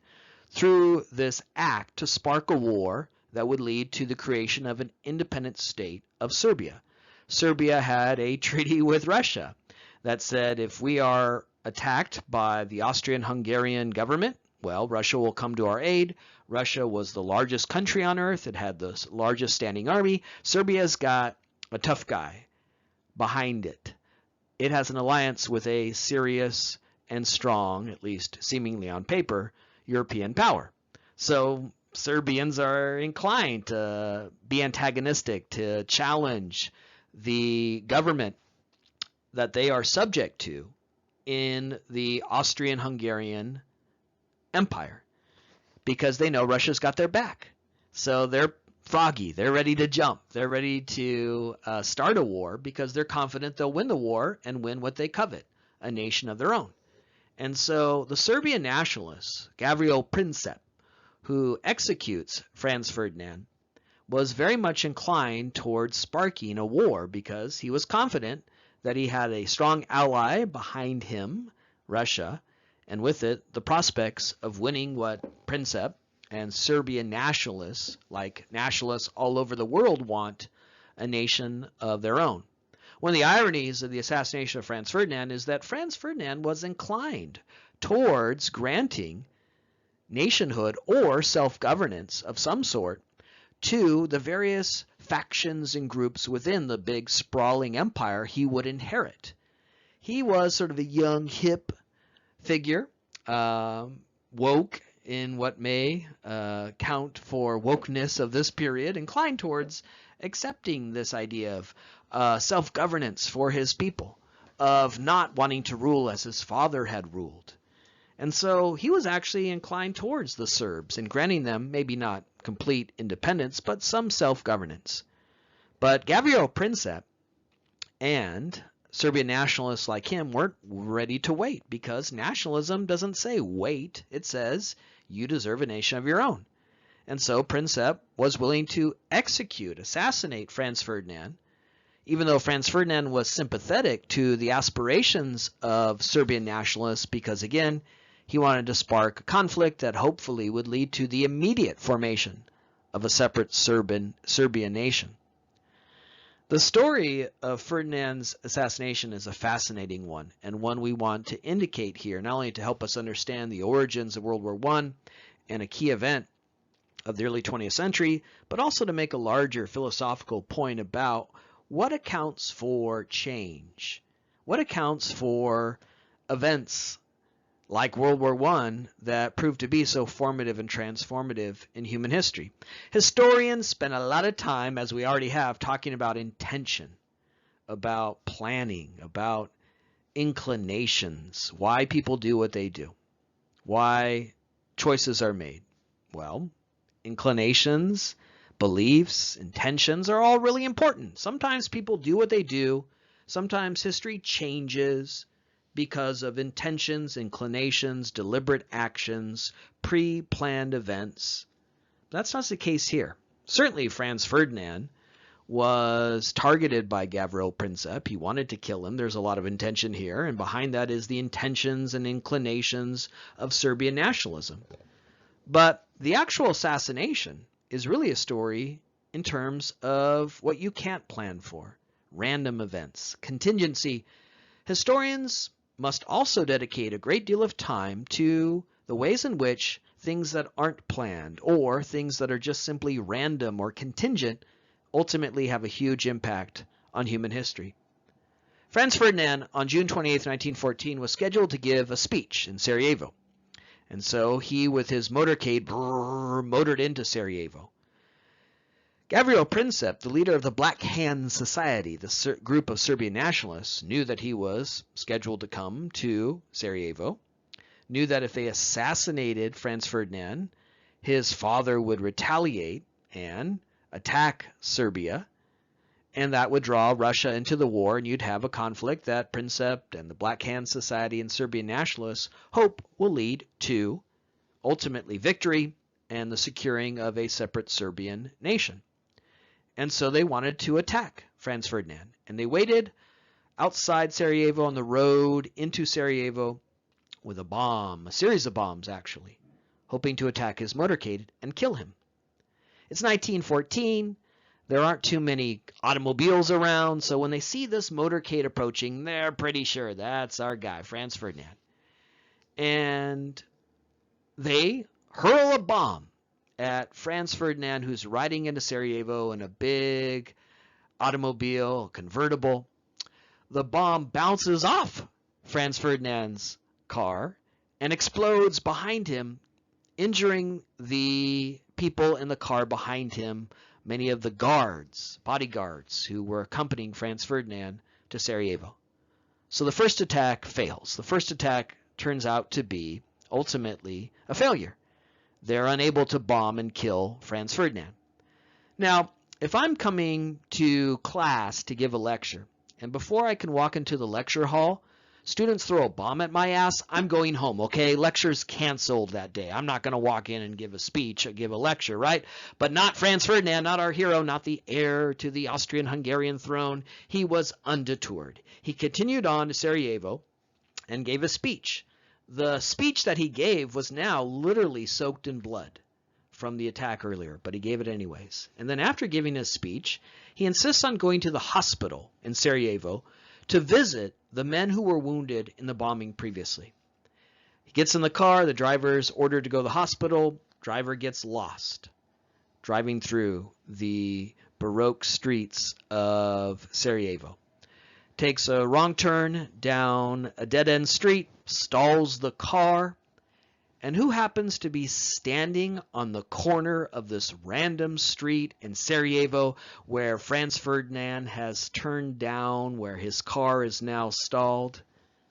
through this act to spark a war that would lead to the creation of an independent state of Serbia. Serbia had a treaty with Russia that said if we are attacked by the Austrian-Hungarian government, well, Russia will come to our aid. Russia was the largest country on earth. It had the largest standing army. Serbia's got a tough guy behind it. It has an alliance with a serious and strong, at least seemingly on paper, European power. So Serbians are inclined to be antagonistic, to challenge the government that they are subject to in the Austrian-Hungarian Empire, because they know Russia's got their back. So they're froggy. They're ready to jump. They're ready to start a war because they're confident they'll win the war and win what they covet, a nation of their own. And so the Serbian nationalist, Gavrilo Princip, who executes Franz Ferdinand, was very much inclined towards sparking a war because he was confident that he had a strong ally behind him, Russia, and with it the prospects of winning what Princip and Serbian nationalists, like nationalists all over the world, want, a nation of their own. One of the ironies of the assassination of Franz Ferdinand is that Franz Ferdinand was inclined towards granting nationhood or self-governance of some sort to the various factions and groups within the big sprawling empire he would inherit. He was sort of a young, hip figure, woke in what may count for wokeness of this period, inclined towards accepting this idea of self-governance for his people, of not wanting to rule as his father had ruled. And so he was actually inclined towards the Serbs and granting them maybe not complete independence, but some self-governance. But Gavrilo Princip and Serbian nationalists like him weren't ready to wait, because nationalism doesn't say wait. It says you deserve a nation of your own. And so Princip was willing to assassinate Franz Ferdinand, even though Franz Ferdinand was sympathetic to the aspirations of Serbian nationalists, because again, he wanted to spark a conflict that hopefully would lead to the immediate formation of a separate Serbian nation. The story of Ferdinand's assassination is a fascinating one, and one we want to indicate here, not only to help us understand the origins of World War I and a key event of the early 20th century, but also to make a larger philosophical point about what accounts for change, what accounts for events like World War I that proved to be so formative and transformative in human history. Historians spend a lot of time, as we already have, talking about intention, about planning, about inclinations, why people do what they do, why choices are made. Well, inclinations, beliefs, intentions are all really important. Sometimes people do what they do. Sometimes history changes because of intentions, inclinations, deliberate actions, pre-planned events. that's not the case here. Certainly Franz Ferdinand was targeted by Gavril Princip. He wanted to kill him. There's a lot of intention here, and behind that is the intentions and inclinations of Serbian nationalism. But the actual assassination is really a story in terms of what you can't plan for. Random events, contingency. Historians must also dedicate a great deal of time to the ways in which things that aren't planned or things that are just simply random or contingent ultimately have a huge impact on human history. Franz Ferdinand, on June 28, 1914, was scheduled to give a speech in Sarajevo. And so he, with his motorcade, motored into Sarajevo. Gavril Princip, the leader of the Black Hand Society, the group of Serbian nationalists, knew that he was scheduled to come to Sarajevo, knew that if they assassinated Franz Ferdinand, his father would retaliate and attack Serbia, and that would draw Russia into the war, and you'd have a conflict that Princip and the Black Hand Society and Serbian nationalists hope will lead to ultimately victory and the securing of a separate Serbian nation. And so they wanted to attack Franz Ferdinand, and they waited outside Sarajevo on the road into Sarajevo with a bomb, a series of bombs actually, hoping to attack his motorcade and kill him. It's 1914. There aren't too many automobiles around, so when they see this motorcade approaching, they're pretty sure that's our guy, Franz Ferdinand. And they hurl a bomb at Franz Ferdinand, who's riding into Sarajevo in a big automobile, convertible. The bomb bounces off Franz Ferdinand's car and explodes behind him, injuring the people in the car behind him, many of the guards, bodyguards, who were accompanying Franz Ferdinand to Sarajevo. So the first attack fails. The first attack turns out to be ultimately a failure. They're unable to bomb and kill Franz Ferdinand. Now, if I'm coming to class to give a lecture, and before I can walk into the lecture hall, students throw a bomb at my ass, I'm going home, okay? Lecture's canceled that day. I'm not going to walk in and give a speech or give a lecture, right? But not Franz Ferdinand, not our hero, not the heir to the Austrian-Hungarian throne. He was undeterred. He continued on to Sarajevo and gave a speech. The speech that he gave was now literally soaked in blood from the attack earlier, but he gave it anyways. And then after giving his speech, he insists on going to the hospital in Sarajevo to visit the men who were wounded in the bombing previously. He gets in the car, the driver's ordered to go to the hospital, driver gets lost, driving through the Baroque streets of Sarajevo. Takes a wrong turn down a dead-end street, stalls the car, and who happens to be standing on the corner of this random street in Sarajevo where Franz Ferdinand has turned down, where his car is now stalled?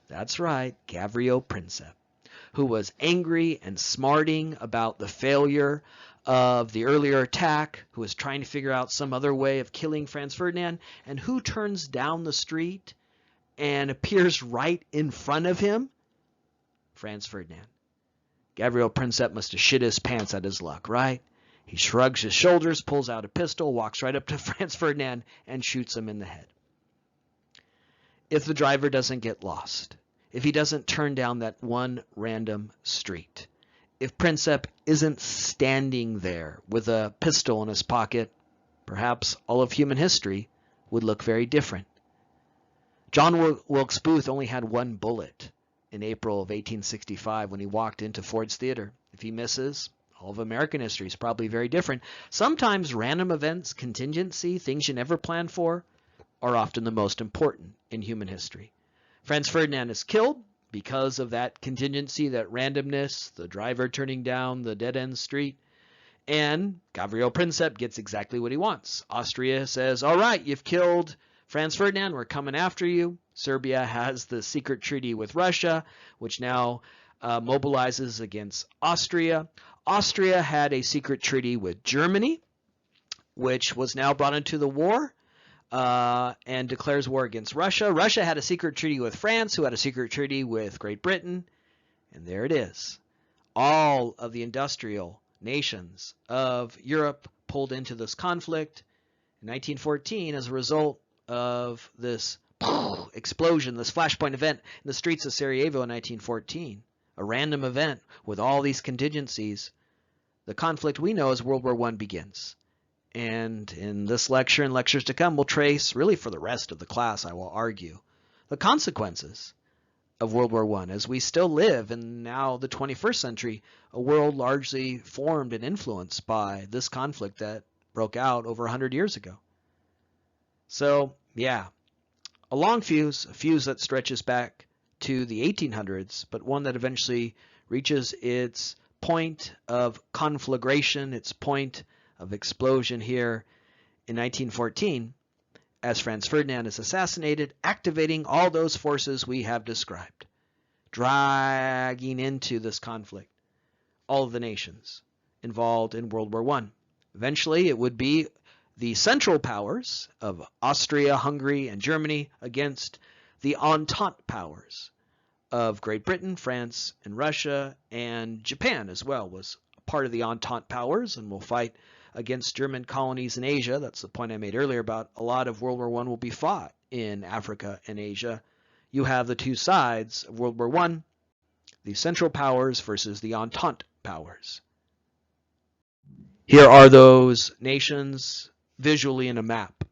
That's right, Gavril Princip, who was angry and smarting about the failure of the earlier attack, who was trying to figure out some other way of killing Franz Ferdinand, and who turns down the street and appears right in front of him? Franz Ferdinand. Gavril Princip must have shit his pants at his luck, right? He shrugs his shoulders, pulls out a pistol, walks right up to Franz Ferdinand, and shoots him in the head. If the driver doesn't get lost, if he doesn't turn down that one random street, if Princip isn't standing there with a pistol in his pocket, perhaps all of human history would look very different. John Wilkes Booth only had one bullet in April of 1865 when he walked into Ford's Theater. If he misses, all of American history is probably very different. Sometimes random events, contingency, things you never plan for, are often the most important in human history. Franz Ferdinand is killed because of that contingency, that randomness, the driver turning down the dead-end street, and Gavril Princip gets exactly what he wants. Austria says, all right, you've killed Franz Ferdinand, we're coming after you. Serbia has the secret treaty with Russia, which now mobilizes against Austria. Austria had a secret treaty with Germany, which was now brought into the war and declares war against Russia. Russia had a secret treaty with France, who had a secret treaty with Great Britain. And there it is. All of the industrial nations of Europe pulled into this conflict in 1914 as a result of this explosion, this flashpoint event in the streets of Sarajevo in 1914, a random event with all these contingencies. The conflict we know as World War I begins. And in this lecture and lectures to come, we'll trace, really for the rest of the class, I will argue, the consequences of World War I as we still live in now the 21st century, a world largely formed and influenced by this conflict that broke out over 100 years ago. So, yeah, a long fuse, a fuse that stretches back to the 1800s, but one that eventually reaches its point of conflagration, its point of explosion here in 1914, as Franz Ferdinand is assassinated, activating all those forces we have described, dragging into this conflict all of the nations involved in World War I. Eventually, it would be the Central Powers of Austria, Hungary, and Germany against the Entente Powers of Great Britain, France, and Russia, and Japan as well was part of the Entente Powers and will fight against German colonies in Asia. That's the point I made earlier about a lot of World War I will be fought in Africa and Asia. You have the two sides of World War I, the Central Powers versus the Entente Powers. Here are those nations visually in a map.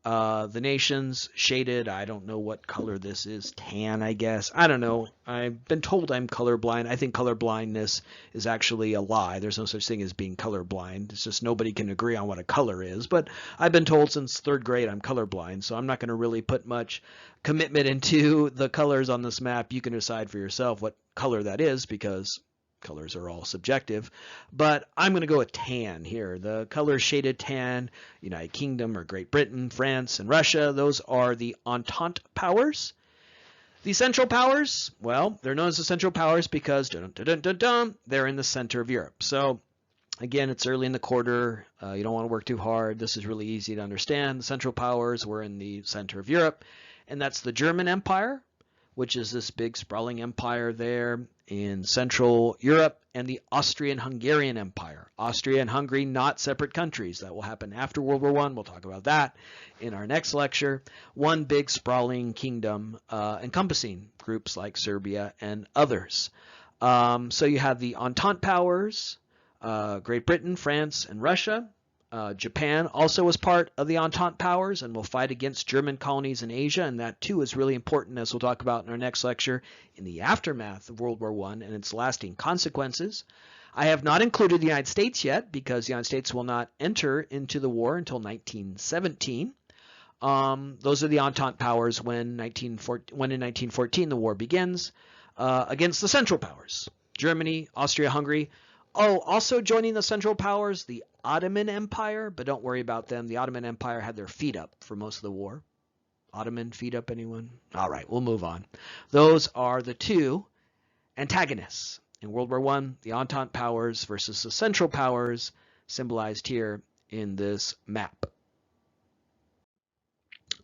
The nations shaded, I don't know what color this is, tan, I guess. I don't know. I've been told I'm colorblind. I think colorblindness is actually a lie. There's no such thing as being colorblind. It's just nobody can agree on what a color is. But I've been told since third grade I'm colorblind, so I'm not going to really put much commitment into the colors on this map. You can decide for yourself what color that is because colors are all subjective, but I'm going to go with tan here. The color shaded tan, United Kingdom or Great Britain, France, and Russia, those are the Entente powers. The Central Powers, well, they're known as the Central Powers because they're in the center of Europe. So again, it's early in the quarter. You don't want to work too hard. This is really easy to understand. The Central Powers were in the center of Europe, and that's the German Empire, which is this big sprawling empire there in Central Europe, and the Austrian-Hungarian Empire. Austria and Hungary, not separate countries. That will happen after World War I. We'll talk about that in our next lecture. One big sprawling kingdom encompassing groups like Serbia and others. So you have the Entente powers, Great Britain, France, and Russia. Japan also was part of the Entente powers and will fight against German colonies in Asia, and that too is really important, as we'll talk about in our next lecture, in the aftermath of World War I and its lasting consequences. I have not included the United States yet because the United States will not enter into the war until 1917. Those are the Entente powers when in 1914 the war begins against the Central Powers, Germany, Austria-Hungary. Oh, also joining the Central Powers, the Ottoman Empire, but don't worry about them. The Ottoman Empire had their feet up for most of the war. Ottoman feet up, anyone? All right, we'll move on. Those are the two antagonists in World War I, the Entente Powers versus the Central Powers, symbolized here in this map.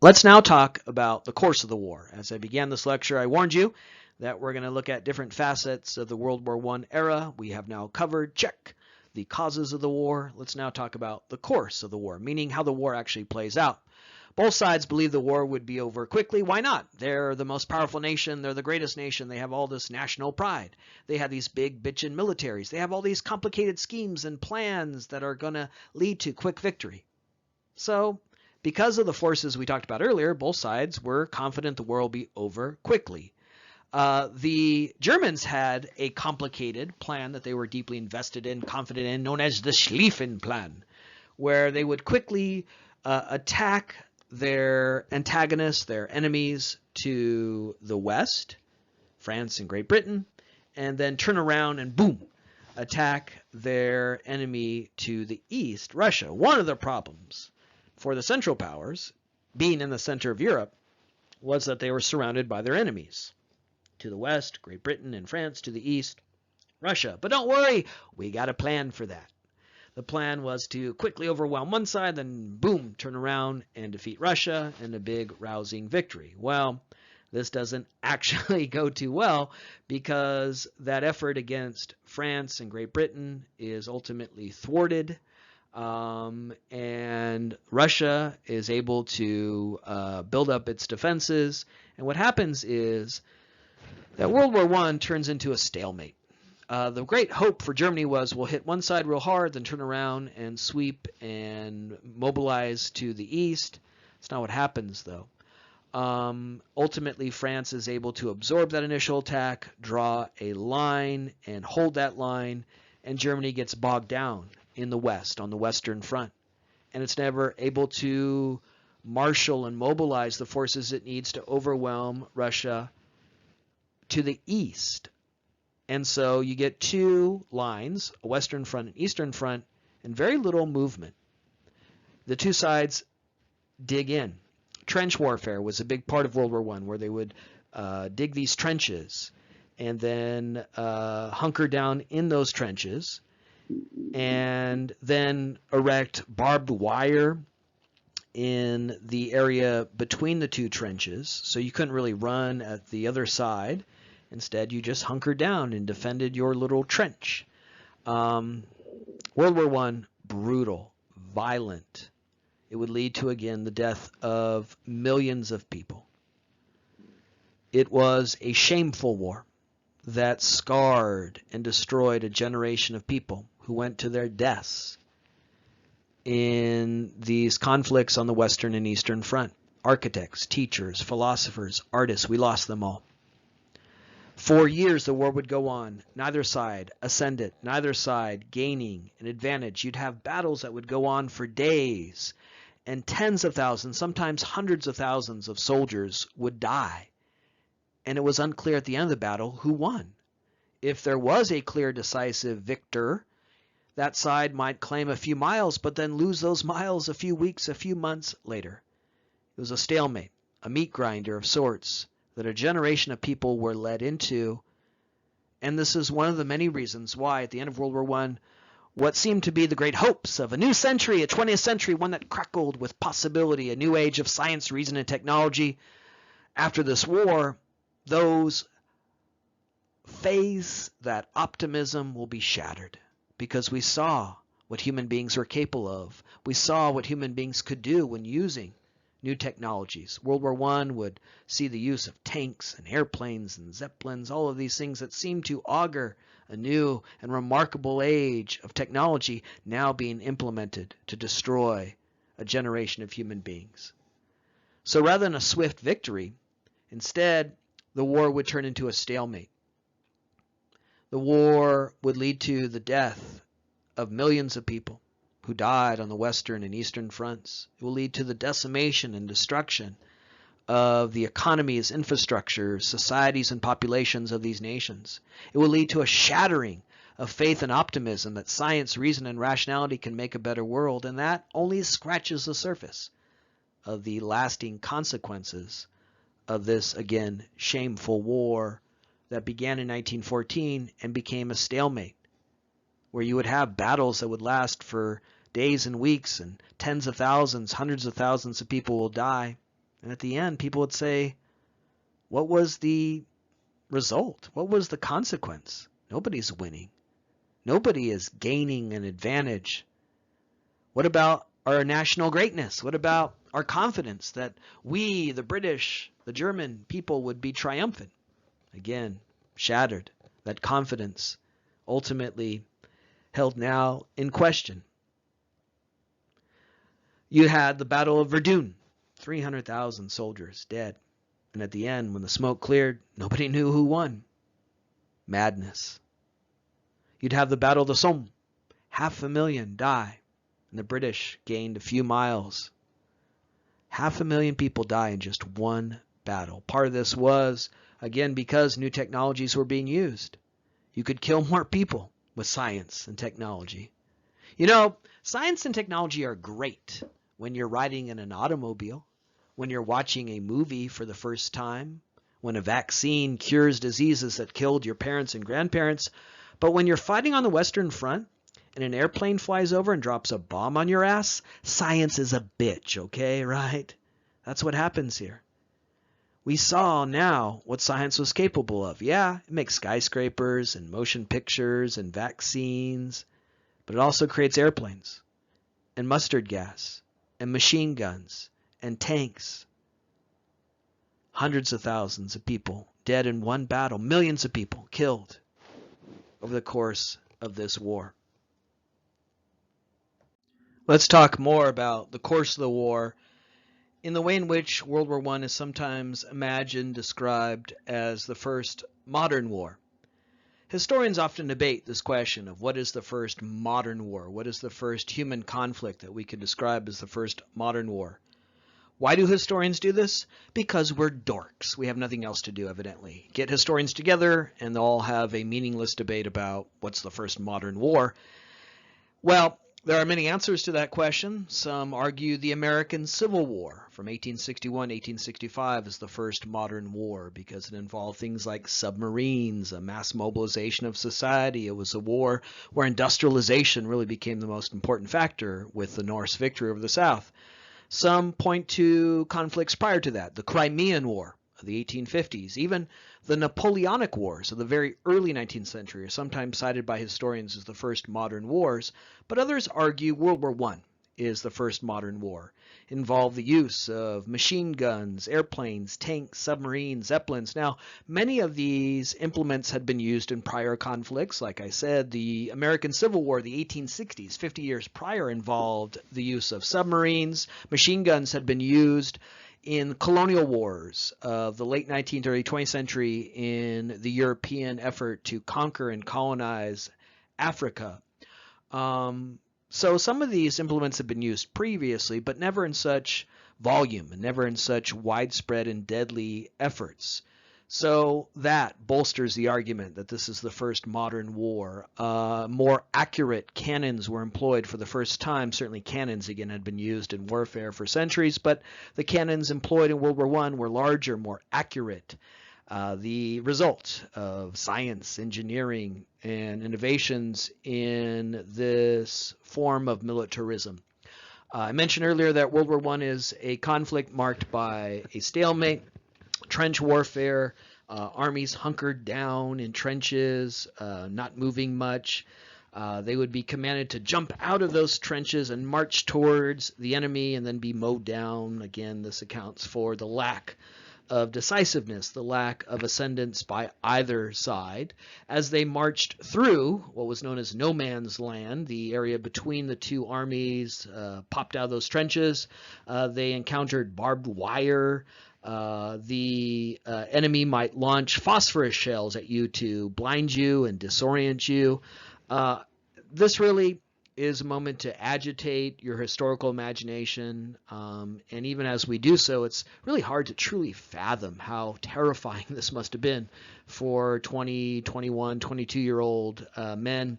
Let's now talk about the course of the war. As I began this lecture, I warned you that we're going to look at different facets of the World War I era. We have now covered, check, the causes of the war. Let's now talk about the course of the war, meaning how the war actually plays out. Both sides believe the war would be over quickly. Why not? They're the most powerful nation. They're the greatest nation. They have all this national pride. They have these big bitchin' militaries. They have all these complicated schemes and plans that are going to lead to quick victory. So, because of the forces we talked about earlier, both sides were confident the war will be over quickly. The Germans had a complicated plan that they were deeply invested in, confident in, known as the Schlieffen Plan, where they would quickly attack their antagonists, their enemies to the west, France and Great Britain, and then turn around and boom, attack their enemy to the east, Russia. One of the problems for the Central Powers, being in the center of Europe, was that they were surrounded by their enemies. To the west, Great Britain and France. To the east, Russia. But don't worry, we got a plan for that. The plan was to quickly overwhelm one side, then boom, turn around and defeat Russia in a big rousing victory. Well, This doesn't actually go too well because that effort against France and Great Britain is ultimately thwarted, and Russia is able to build up its defenses. And what happens is that World War I turns into a stalemate. The great hope for Germany was we'll hit one side real hard, then turn around and sweep and mobilize to the east. That's not what happens, though. Ultimately, France is able to absorb that initial attack, draw a line, and hold that line, and Germany gets bogged down in the west, on the Western Front. And it's never able to marshal and mobilize the forces it needs to overwhelm Russia to the east. And so you get two lines, a Western Front and Eastern Front, and very little movement. The two sides dig in. Trench warfare was a big part of World War I, where they would dig these trenches and then hunker down in those trenches and then erect barbed wire in the area between the two trenches. So you couldn't really run at the other side. Instead, you just hunkered down and defended your little trench. World War I, brutal, violent. It would lead to, again, the death of millions of people. It was a shameful war that scarred and destroyed a generation of people who went to their deaths in these conflicts on the Western and Eastern Front. Architects, teachers, philosophers, artists, we lost them all. For years, the war would go on. Neither side ascendant, neither side gaining an advantage. You'd have battles that would go on for days, and tens of thousands, sometimes hundreds of thousands of soldiers would die. And it was unclear at the end of the battle who won. If there was a clear, decisive victor, that side might claim a few miles, but then lose those miles a few weeks, a few months later. It was a stalemate, a meat grinder of sorts that a generation of people were led into. And this is one of the many reasons why at the end of World War I, what seemed to be the great hopes of a new century, a 20th century, one that crackled with possibility, a new age of science, reason, and technology. After this war, those phase, that optimism will be shattered because we saw what human beings were capable of. We saw what human beings could do when using new technologies. World War I would see the use of tanks and airplanes and zeppelins, all of these things that seemed to augur a new and remarkable age of technology now being implemented to destroy a generation of human beings. So rather than a swift victory, instead, the war would turn into a stalemate. The war would lead to the death of millions of people who died on the Western and Eastern fronts. It will lead to the decimation and destruction of the economies, infrastructure, societies, and populations of these nations. It will lead to a shattering of faith and optimism that science, reason, and rationality can make a better world, and that only scratches the surface of the lasting consequences of this, again, shameful war that began in 1914 and became a stalemate, where you would have battles that would last for days and weeks, and tens of thousands, hundreds of thousands of people will die. And at the end, people would say, what was the result? What was the consequence? Nobody's winning. Nobody is gaining an advantage. What about our national greatness? What about our confidence that we, the British, the German people, would be triumphant? Again, shattered. That confidence ultimately held now in question. You had the Battle of Verdun, 300,000 soldiers dead. And at the end, when the smoke cleared, nobody knew who won. Madness. You'd have the Battle of the Somme, 500,000 die, and the British gained a few miles. 500,000 people die in just one battle. Part of this was, again, because new technologies were being used. You could kill more people with science and technology. You know, science and technology are great when you're riding in an automobile, when you're watching a movie for the first time, when a vaccine cures diseases that killed your parents and grandparents. But when you're fighting on the Western Front and an airplane flies over and drops a bomb on your ass, science is a bitch, okay, right? That's what happens here. We saw now what science was capable of. Yeah, it makes skyscrapers and motion pictures and vaccines, but it also creates airplanes and mustard gas and machine guns and tanks. Hundreds of thousands of people dead in one battle, millions of people killed over the course of this war. Let's talk more about the course of the war in the way in which World War I is sometimes imagined, described as the first modern war. Historians often debate this question of what is the first modern war? What is the first human conflict that we could describe as the first modern war? Why do historians do this? Because we're dorks. We have nothing else to do, evidently. Get historians together and they'll all have a meaningless debate about what's the first modern war. Well, there are many answers to that question. Some argue the American Civil War from 1861 to 1865 is the first modern war because it involved things like submarines, a mass mobilization of society. It was a war where industrialization really became the most important factor with the North's victory over the South. Some point to conflicts prior to that, the Crimean War of the 1850s, even the Napoleonic Wars of the very early 19th century are sometimes cited by historians as the first modern wars, but others argue World War I is the first modern war. It involved the use of machine guns, airplanes, tanks, submarines, zeppelins. Now, many of these implements had been used in prior conflicts. Like I said, the American Civil War, the 1860s, 50 years prior, involved the use of submarines. Machine guns had been used in colonial wars of the late 19th, early 20th century in the European effort to conquer and colonize Africa. So some of these implements have been used previously, but never in such volume and never in such widespread and deadly efforts. So that bolsters the argument that this is the first modern war. More accurate cannons were employed for the first time. Certainly cannons, again, had been used in warfare for centuries, but the cannons employed in World War I were larger, more accurate. The result of science, engineering, and innovations in this form of militarism. I mentioned earlier that World War I is a conflict marked by a stalemate, trench warfare, armies hunkered down in trenches, not moving much. They would be commanded to jump out of those trenches and march towards the enemy and then be mowed down. Again, this accounts for the lack of decisiveness, the lack of ascendance by either side. As they marched through what was known as no man's land, the area between the two armies, popped out of those trenches, they encountered barbed wire. The enemy might launch phosphorus shells at you to blind you and disorient you. This really is a moment to agitate your historical imagination, and even as we do so, it's really hard to truly fathom how terrifying this must have been for 20, 21, 22-year-old men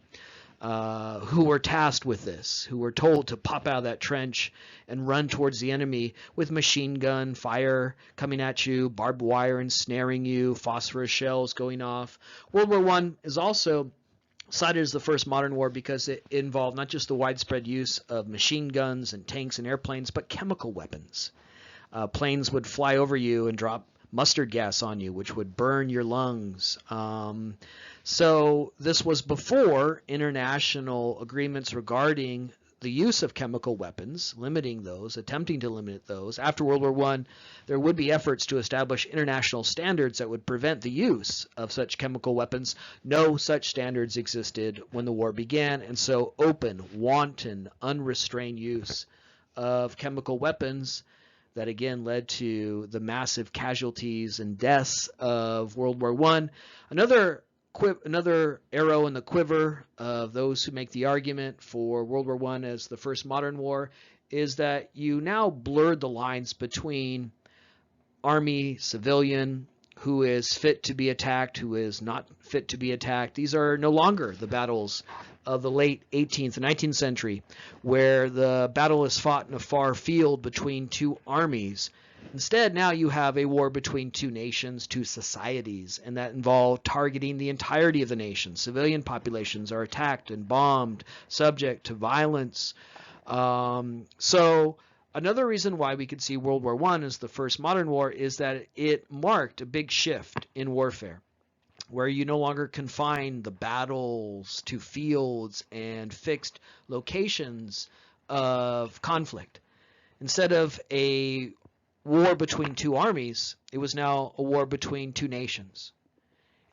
who were tasked with this, who were told to pop out of that trench and run towards the enemy with machine gun fire coming at you, barbed wire ensnaring you, phosphorus shells going off. World War I is also cited as the first modern war because it involved not just the widespread use of machine guns and tanks and airplanes, but chemical weapons. Planes would fly over you and drop mustard gas on you, which would burn your lungs. So this was before international agreements regarding the use of chemical weapons, limiting those, attempting to limit those. After World War I, there would be efforts to establish international standards that would prevent the use of such chemical weapons. No such standards existed when the war began, and so open, wanton, unrestrained use of chemical weapons that again led to the massive casualties and deaths of World War I. Another arrow in the quiver of those who make the argument for World War I as the first modern war is that you now blurred the lines between army, civilian, who is fit to be attacked, who is not fit to be attacked. These are no longer the battles of the late 18th and 19th century, where the battle is fought in a far field between two armies. Instead, now you have a war between two nations, two societies, and that involved targeting the entirety of the nation. Civilian populations are attacked and bombed, subject to violence. Another reason why we could see World War I as the first modern war is that it marked a big shift in warfare, where you no longer confine the battles to fields and fixed locations of conflict. Instead of a war between two armies, it was now a war between two nations.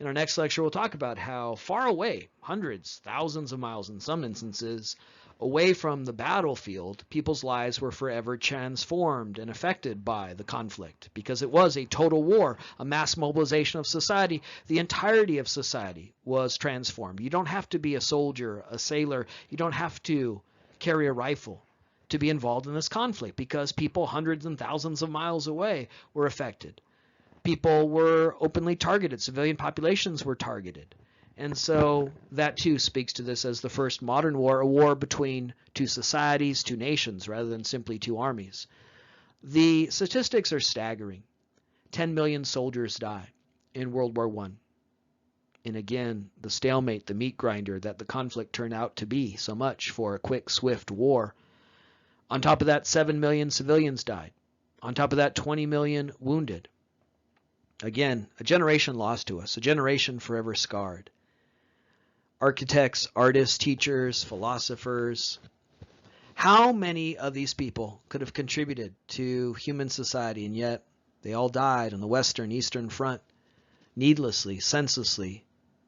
In our next lecture, we'll talk about how far away, hundreds, thousands of miles in some instances, away from the battlefield, people's lives were forever transformed and affected by the conflict, because it was a total war, a mass mobilization of society. The entirety of society was transformed. You don't have to be a soldier, a sailor. You don't have to carry a rifle to be involved in this conflict, because people hundreds and thousands of miles away were affected. People were openly targeted. Civilian populations were targeted. And so that too speaks to this as the first modern war, a war between two societies, two nations, rather than simply two armies. The statistics are staggering. 10 million soldiers die in World War I. And again, the stalemate, the meat grinder that the conflict turned out to be so much for a quick, swift war. On top of that, 7 million civilians died. On top of that, 20 million wounded. Again, a generation lost to us, a generation forever scarred. Architects, artists, teachers, philosophers. How many of these people could have contributed to human society, and yet they all died on the Western, Eastern Front, needlessly, senselessly,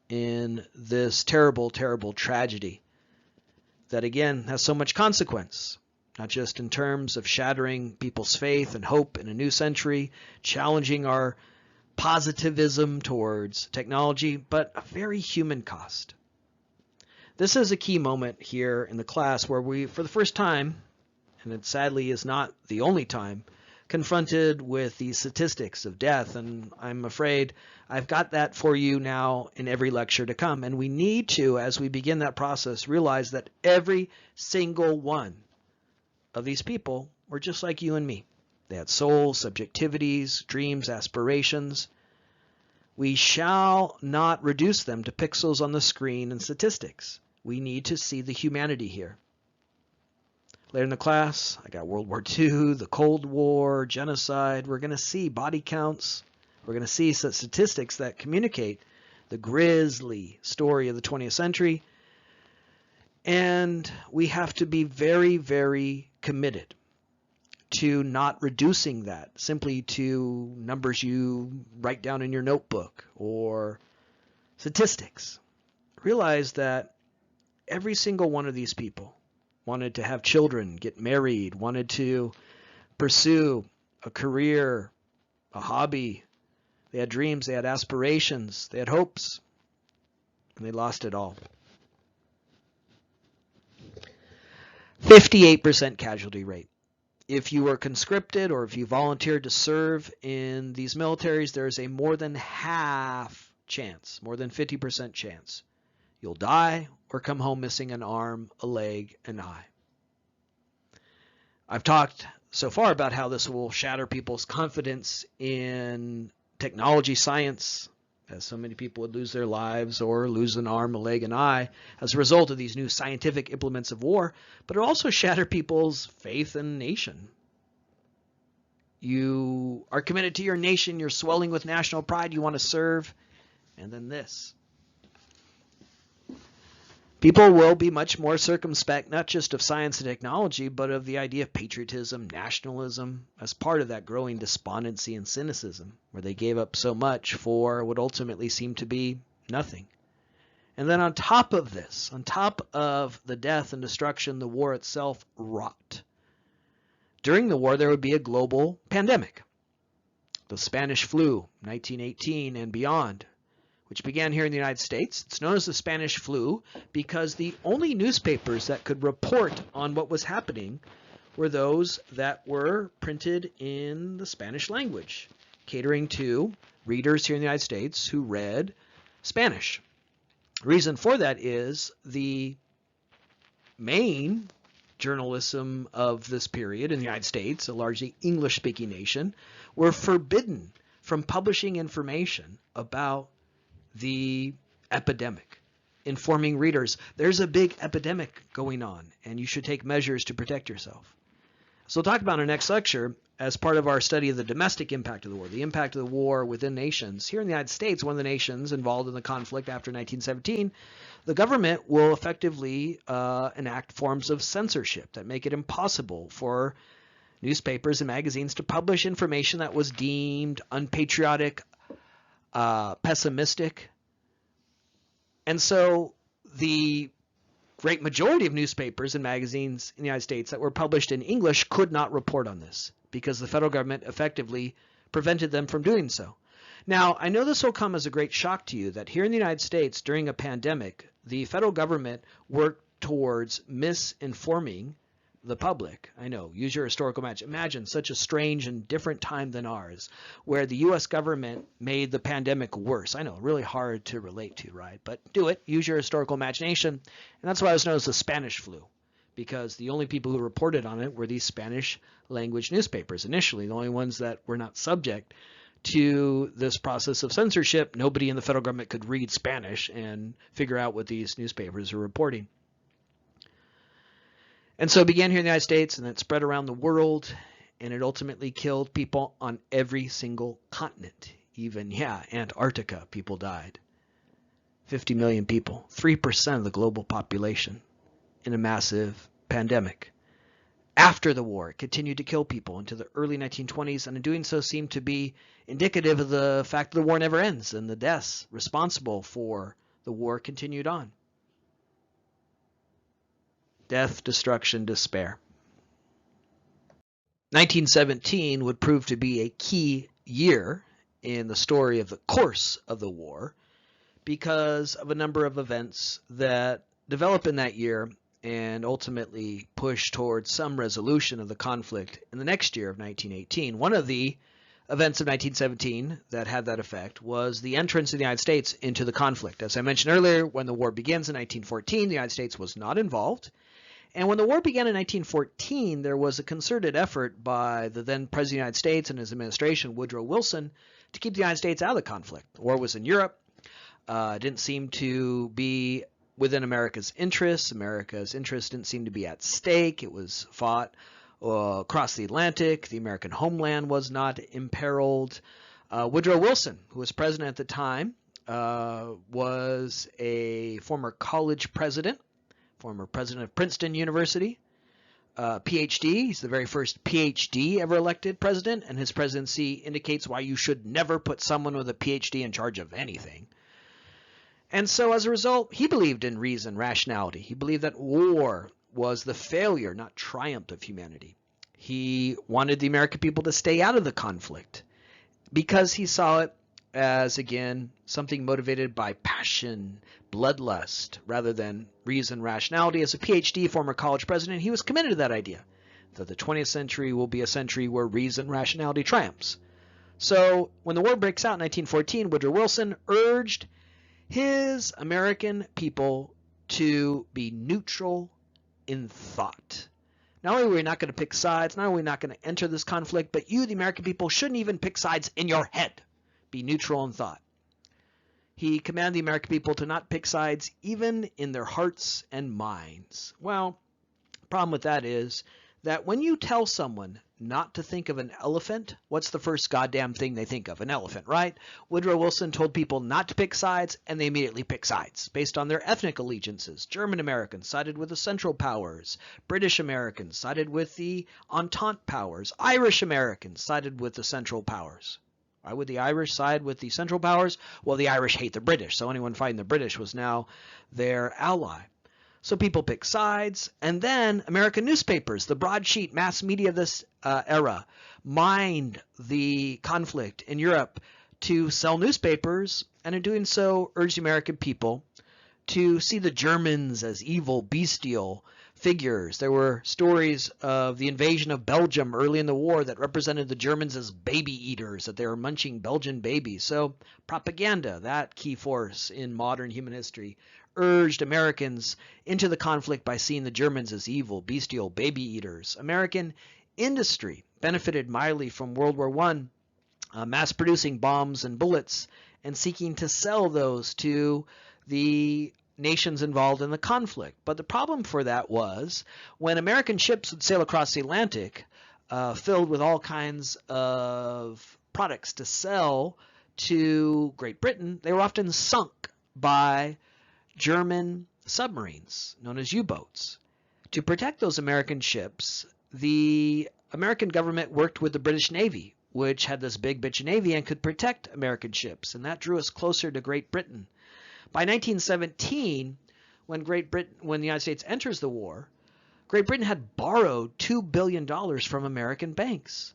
in this terrible, terrible tragedy that, again, has so much consequence, not just in terms of shattering people's faith and hope in a new century, challenging our positivism towards technology, but a very human cost. This is a key moment here in the class where we, for the first time, and it sadly is not the only time, confronted with the statistics of death. And I'm afraid I've got that for you now in every lecture to come. And we need to, as we begin that process, realize that every single one of these people were just like you and me. They had souls, subjectivities, dreams, aspirations. We shall not reduce them to pixels on the screen and statistics. We need to see the humanity here. Later in the class, I got World War II, the Cold War, genocide. We're going to see body counts. We're going to see statistics that communicate the grisly story of the 20th century. And we have to be very, very committed to not reducing that simply to numbers you write down in your notebook or statistics. Realize that every single one of these people wanted to have children, get married, wanted to pursue a career, a hobby. They had dreams, they had aspirations, they had hopes, and they lost it all. 58% casualty rate. If you were conscripted or if you volunteered to serve in these militaries, there's a more than half chance, more than 50% chance, you'll die or come home missing an arm, a leg, an eye. I've talked so far about how this will shatter people's confidence in technology, science, as so many people would lose their lives or lose an arm, a leg, an eye as a result of these new scientific implements of war, but it also shatter people's faith in nation. You are committed to your nation, you're swelling with national pride, you want to serve, and then this. People will be much more circumspect, not just of science and technology, but of the idea of patriotism, nationalism, as part of that growing despondency and cynicism, where they gave up so much for what ultimately seemed to be nothing. And then on top of this, on top of the death and destruction the war itself wrought, during the war there would be a global pandemic. The Spanish flu, 1918 and beyond, which began here in the United States. It's known as the Spanish flu because the only newspapers that could report on what was happening were those that were printed in the Spanish language, catering to readers here in the United States who read Spanish. The reason for that is the main journalism of this period in the United States, a largely English-speaking nation, were forbidden from publishing information about the epidemic, informing readers there's a big epidemic going on and you should take measures to protect yourself. So we'll talk about in our next lecture, as part of our study of the domestic impact of the war, the impact of the war within nations. Here in the United States, one of the nations involved in the conflict after 1917, the government will effectively enact forms of censorship that make it impossible for newspapers and magazines to publish information that was deemed unpatriotic, pessimistic. And so the great majority of newspapers and magazines in the United States that were published in English could not report on this because the federal government effectively prevented them from doing so. Now, I know this will come as a great shock to you that here in the United States during a pandemic, the federal government worked towards misinforming the public. I know, use your historical imagine such a strange and different time than ours, where the U.S. government made the pandemic worse. I know, really hard to relate to, right? But do it, use your historical imagination, and that's why it was known as the Spanish flu, because the only people who reported on it were these Spanish language newspapers initially, the only ones that were not subject to this process of censorship. Nobody in the federal government could read Spanish and figure out what these newspapers are reporting. And so it began here in the United States, and it spread around the world, and it ultimately killed people on every single continent. Even, Antarctica, people died. 50 million people, 3% of the global population in a massive pandemic. After the war, it continued to kill people into the early 1920s, and in doing so seemed to be indicative of the fact that the war never ends, and the deaths responsible for the war continued on. Death, destruction, despair. 1917 would prove to be a key year in the story of the course of the war because of a number of events that develop in that year and ultimately push towards some resolution of the conflict in the next year of 1918. One of the events of 1917 that had that effect was the entrance of the United States into the conflict. As I mentioned earlier, when the war begins in 1914, the United States was not involved. And when the war began in 1914, there was a concerted effort by the then President of the United States and his administration, Woodrow Wilson, to keep the United States out of the conflict. The war was in Europe. It didn't seem to be within America's interests. America's interests didn't seem to be at stake. It was fought across the Atlantic. The American homeland was not imperiled. Woodrow Wilson, who was president at the time, was a former college president, former president of Princeton University, PhD. He's the very first PhD ever elected president, and his presidency indicates why you should never put someone with a PhD in charge of anything. And so as a result, he believed in reason, rationality. He believed that war was the failure, not triumph of humanity. He wanted the American people to stay out of the conflict because he saw it as, again, something motivated by passion, bloodlust, rather than reason, rationality. As a PhD, former college president, he was committed to that idea, that the 20th century will be a century where reason, rationality triumphs. So when the war breaks out in 1914, Woodrow Wilson urged his American people to be neutral in thought. Not only are we not going to pick sides, not only are we not going to enter this conflict, but you, the American people, shouldn't even pick sides in your head. Be neutral in thought. He commanded the American people to not pick sides even in their hearts and minds. Well, the problem with that is that when you tell someone not to think of an elephant, what's the first goddamn thing they think of? An elephant, right? Woodrow Wilson told people not to pick sides, and they immediately pick sides based on their ethnic allegiances. German Americans sided with the Central Powers. British Americans sided with the Entente Powers. Irish Americans sided with the Central Powers. Why would the Irish side with the Central Powers? Well, the Irish hate the British, so anyone fighting the British was now their ally. So people pick sides, and then American newspapers, the broadsheet mass media of this era, mined the conflict in Europe to sell newspapers, and in doing so urged the American people to see the Germans as evil, bestial figures. There were stories of the invasion of Belgium early in the war that represented the Germans as baby eaters, that they were munching Belgian babies. So propaganda, that key force in modern human history, urged Americans into the conflict by seeing the Germans as evil, bestial baby eaters. American industry benefited mightily from World War I, mass producing bombs and bullets and seeking to sell those to the nations involved in the conflict. But the problem for that was when American ships would sail across the Atlantic, filled with all kinds of products to sell to Great Britain, they were often sunk by German submarines known as U-boats. To protect those American ships, the American government worked with the British Navy, which had this big bitch navy and could protect American ships, and that drew us closer to Great Britain. By 1917, when the United States enters the war, Great Britain had borrowed $2 billion from American banks.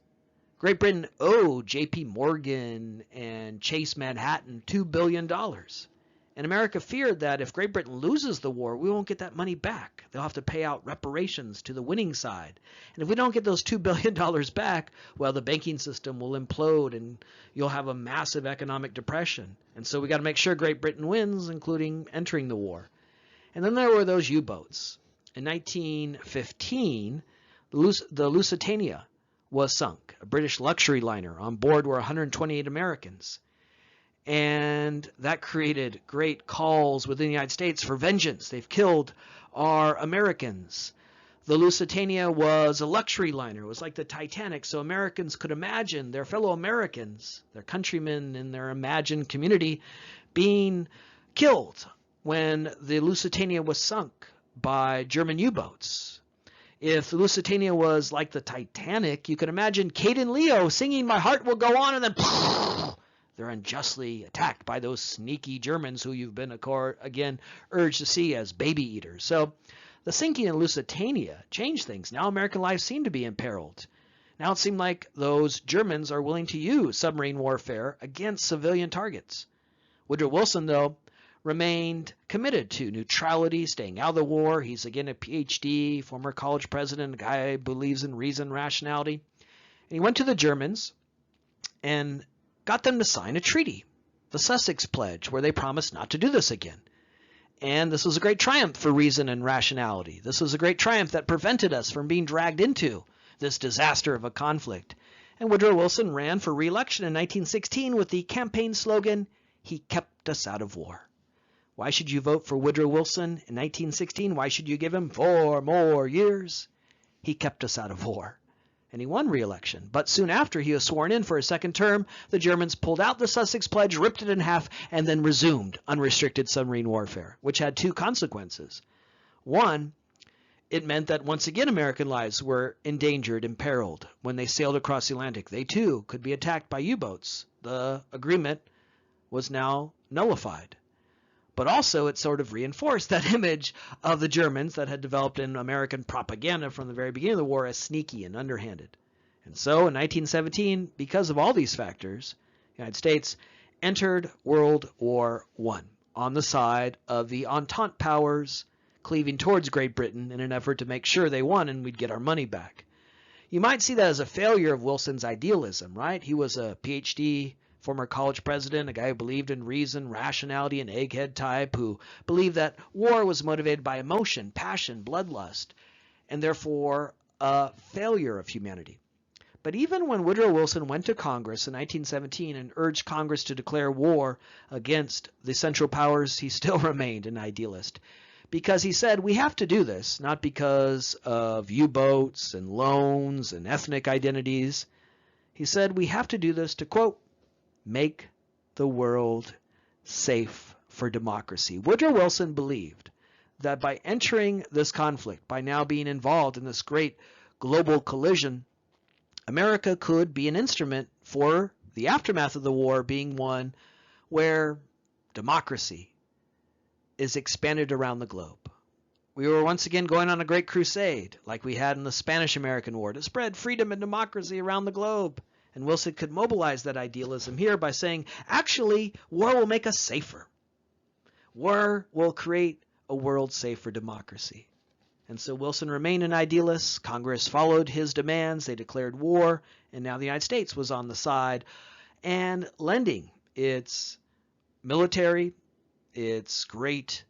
Great Britain owed J.P. Morgan and Chase Manhattan $2 billion. And America feared that if Great Britain loses the war, we won't get that money back. They'll have to pay out reparations to the winning side. And if we don't get those $2 billion back, well, the banking system will implode and you'll have a massive economic depression. And so we got to make sure Great Britain wins, including entering the war. And then there were those U-boats. In 1915, the Lusitania was sunk, a British luxury liner. On board were 128 Americans. And that created great calls within the United States for vengeance. They've killed our Americans. The Lusitania was a luxury liner. It was like the Titanic, so Americans could imagine their fellow Americans, their countrymen in their imagined community, being killed when the Lusitania was sunk by German U-boats. If the Lusitania was like the Titanic, you could imagine Kate and Leo singing "My Heart Will Go On," and then they're unjustly attacked by those sneaky Germans who you've been again urged to see as baby eaters. So the sinking of Lusitania changed things. Now American lives seem to be imperiled. Now it seemed like those Germans are willing to use submarine warfare against civilian targets. Woodrow Wilson, though, remained committed to neutrality, staying out of the war. He's again a PhD, former college president, a guy who believes in reason, rationality. And he went to the Germans and got them to sign a treaty, the Sussex Pledge, where they promised not to do this again. And this was a great triumph for reason and rationality. This was a great triumph that prevented us from being dragged into this disaster of a conflict. And Woodrow Wilson ran for re-election in 1916 with the campaign slogan, "He kept us out of war." Why should you vote for Woodrow Wilson in 1916? Why should you give him 4 more years? He kept us out of war. And he won re-election. But soon after he was sworn in for a second term, the Germans pulled out the Sussex Pledge, ripped it in half, and then resumed unrestricted submarine warfare, which had 2 consequences. One, it meant that once again American lives were endangered, imperiled. When they sailed across the Atlantic, they too could be attacked by U-boats. The agreement was now nullified. But also it sort of reinforced that image of the Germans that had developed in American propaganda from the very beginning of the war as sneaky and underhanded. And so in 1917, because of all these factors, the United States entered World War I on the side of the Entente powers, cleaving towards Great Britain in an effort to make sure they won and we'd get our money back. You might see that as a failure of Wilson's idealism, right? He was a PhD, former college president, a guy who believed in reason, rationality, an egghead type who believed that war was motivated by emotion, passion, bloodlust, and therefore a failure of humanity. But even when Woodrow Wilson went to Congress in 1917 and urged Congress to declare war against the Central Powers, he still remained an idealist. Because he said, we have to do this, not because of U-boats and loans and ethnic identities. He said, we have to do this to, quote, make the world safe for democracy. Woodrow Wilson believed that by entering this conflict, by now being involved in this great global collision, America could be an instrument for the aftermath of the war being one where democracy is expanded around the globe. We were once again going on a great crusade like we had in the Spanish-American War to spread freedom and democracy around the globe. And Wilson could mobilize that idealism here by saying, actually, war will make us safer. War will create a world safe for democracy. And so Wilson remained an idealist. Congress followed his demands. They declared war. And now the United States was on the side and lending its military, its great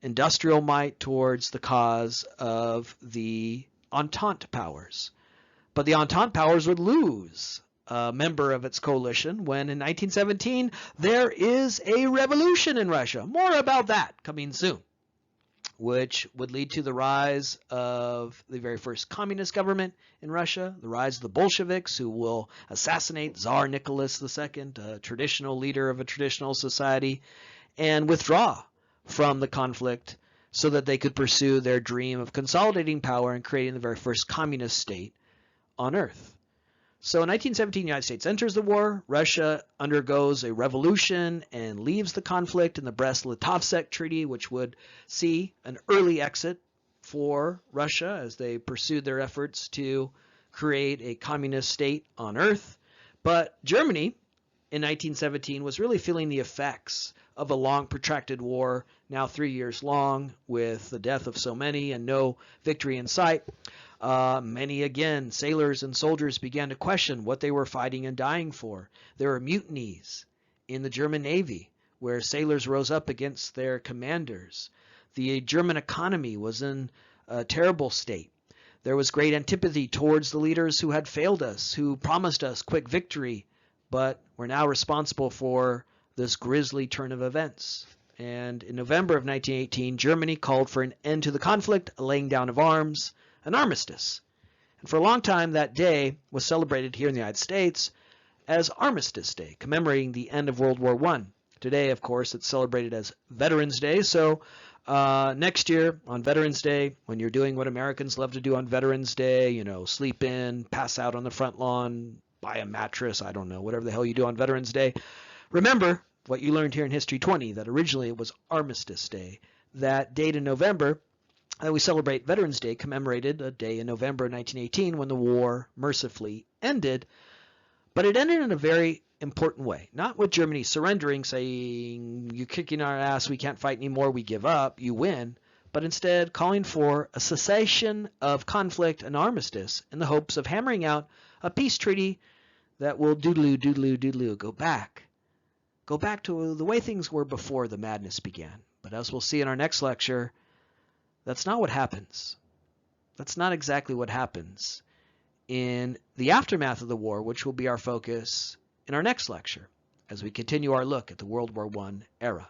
industrial might towards the cause of the Entente powers. But the Entente powers would lose a member of its coalition when in 1917 there is a revolution in Russia. More about that coming soon. which would lead to the rise of the very first communist government in Russia, the rise of the Bolsheviks, who will assassinate Tsar Nicholas II, a traditional leader of a traditional society, and withdraw from the conflict so that they could pursue their dream of consolidating power and creating the very first communist state on Earth. So in 1917, the United States enters the war. Russia undergoes a revolution and leaves the conflict in the Brest-Litovsk Treaty, which would see an early exit for Russia as they pursued their efforts to create a communist state on Earth. But Germany in 1917 was really feeling the effects of a long protracted war, now 3 years long, with the death of so many and no victory in sight. Many, again, sailors and soldiers began to question what they were fighting and dying for. There were mutinies in the German Navy where sailors rose up against their commanders. The German economy was in a terrible state. There was great antipathy towards the leaders who had failed us, who promised us quick victory, but were now responsible for this grisly turn of events. And in November of 1918, Germany called for an end to the conflict, a laying down of arms, an armistice. And for a long time, that day was celebrated here in the United States as Armistice Day, commemorating the end of World War I. Today, of course, it's celebrated as Veterans Day. So next year on Veterans Day, when you're doing what Americans love to do on Veterans Day, you know, sleep in, pass out on the front lawn, buy a mattress, I don't know, whatever the hell you do on Veterans Day, remember what you learned here in History 20, that originally it was Armistice Day. That date in November we celebrate Veterans Day commemorated a day in November 1918 when the war mercifully ended. But it ended in a very important way. Not with Germany surrendering, saying, you're kicking our ass, we can't fight anymore, we give up, you win. But instead calling for a cessation of conflict and armistice in the hopes of hammering out a peace treaty that will doodaloo, go back to the way things were before the madness began. But as we'll see in our next lecture, that's not what happens. That's not exactly what happens in the aftermath of the war, which will be our focus in our next lecture as we continue our look at the World War I era.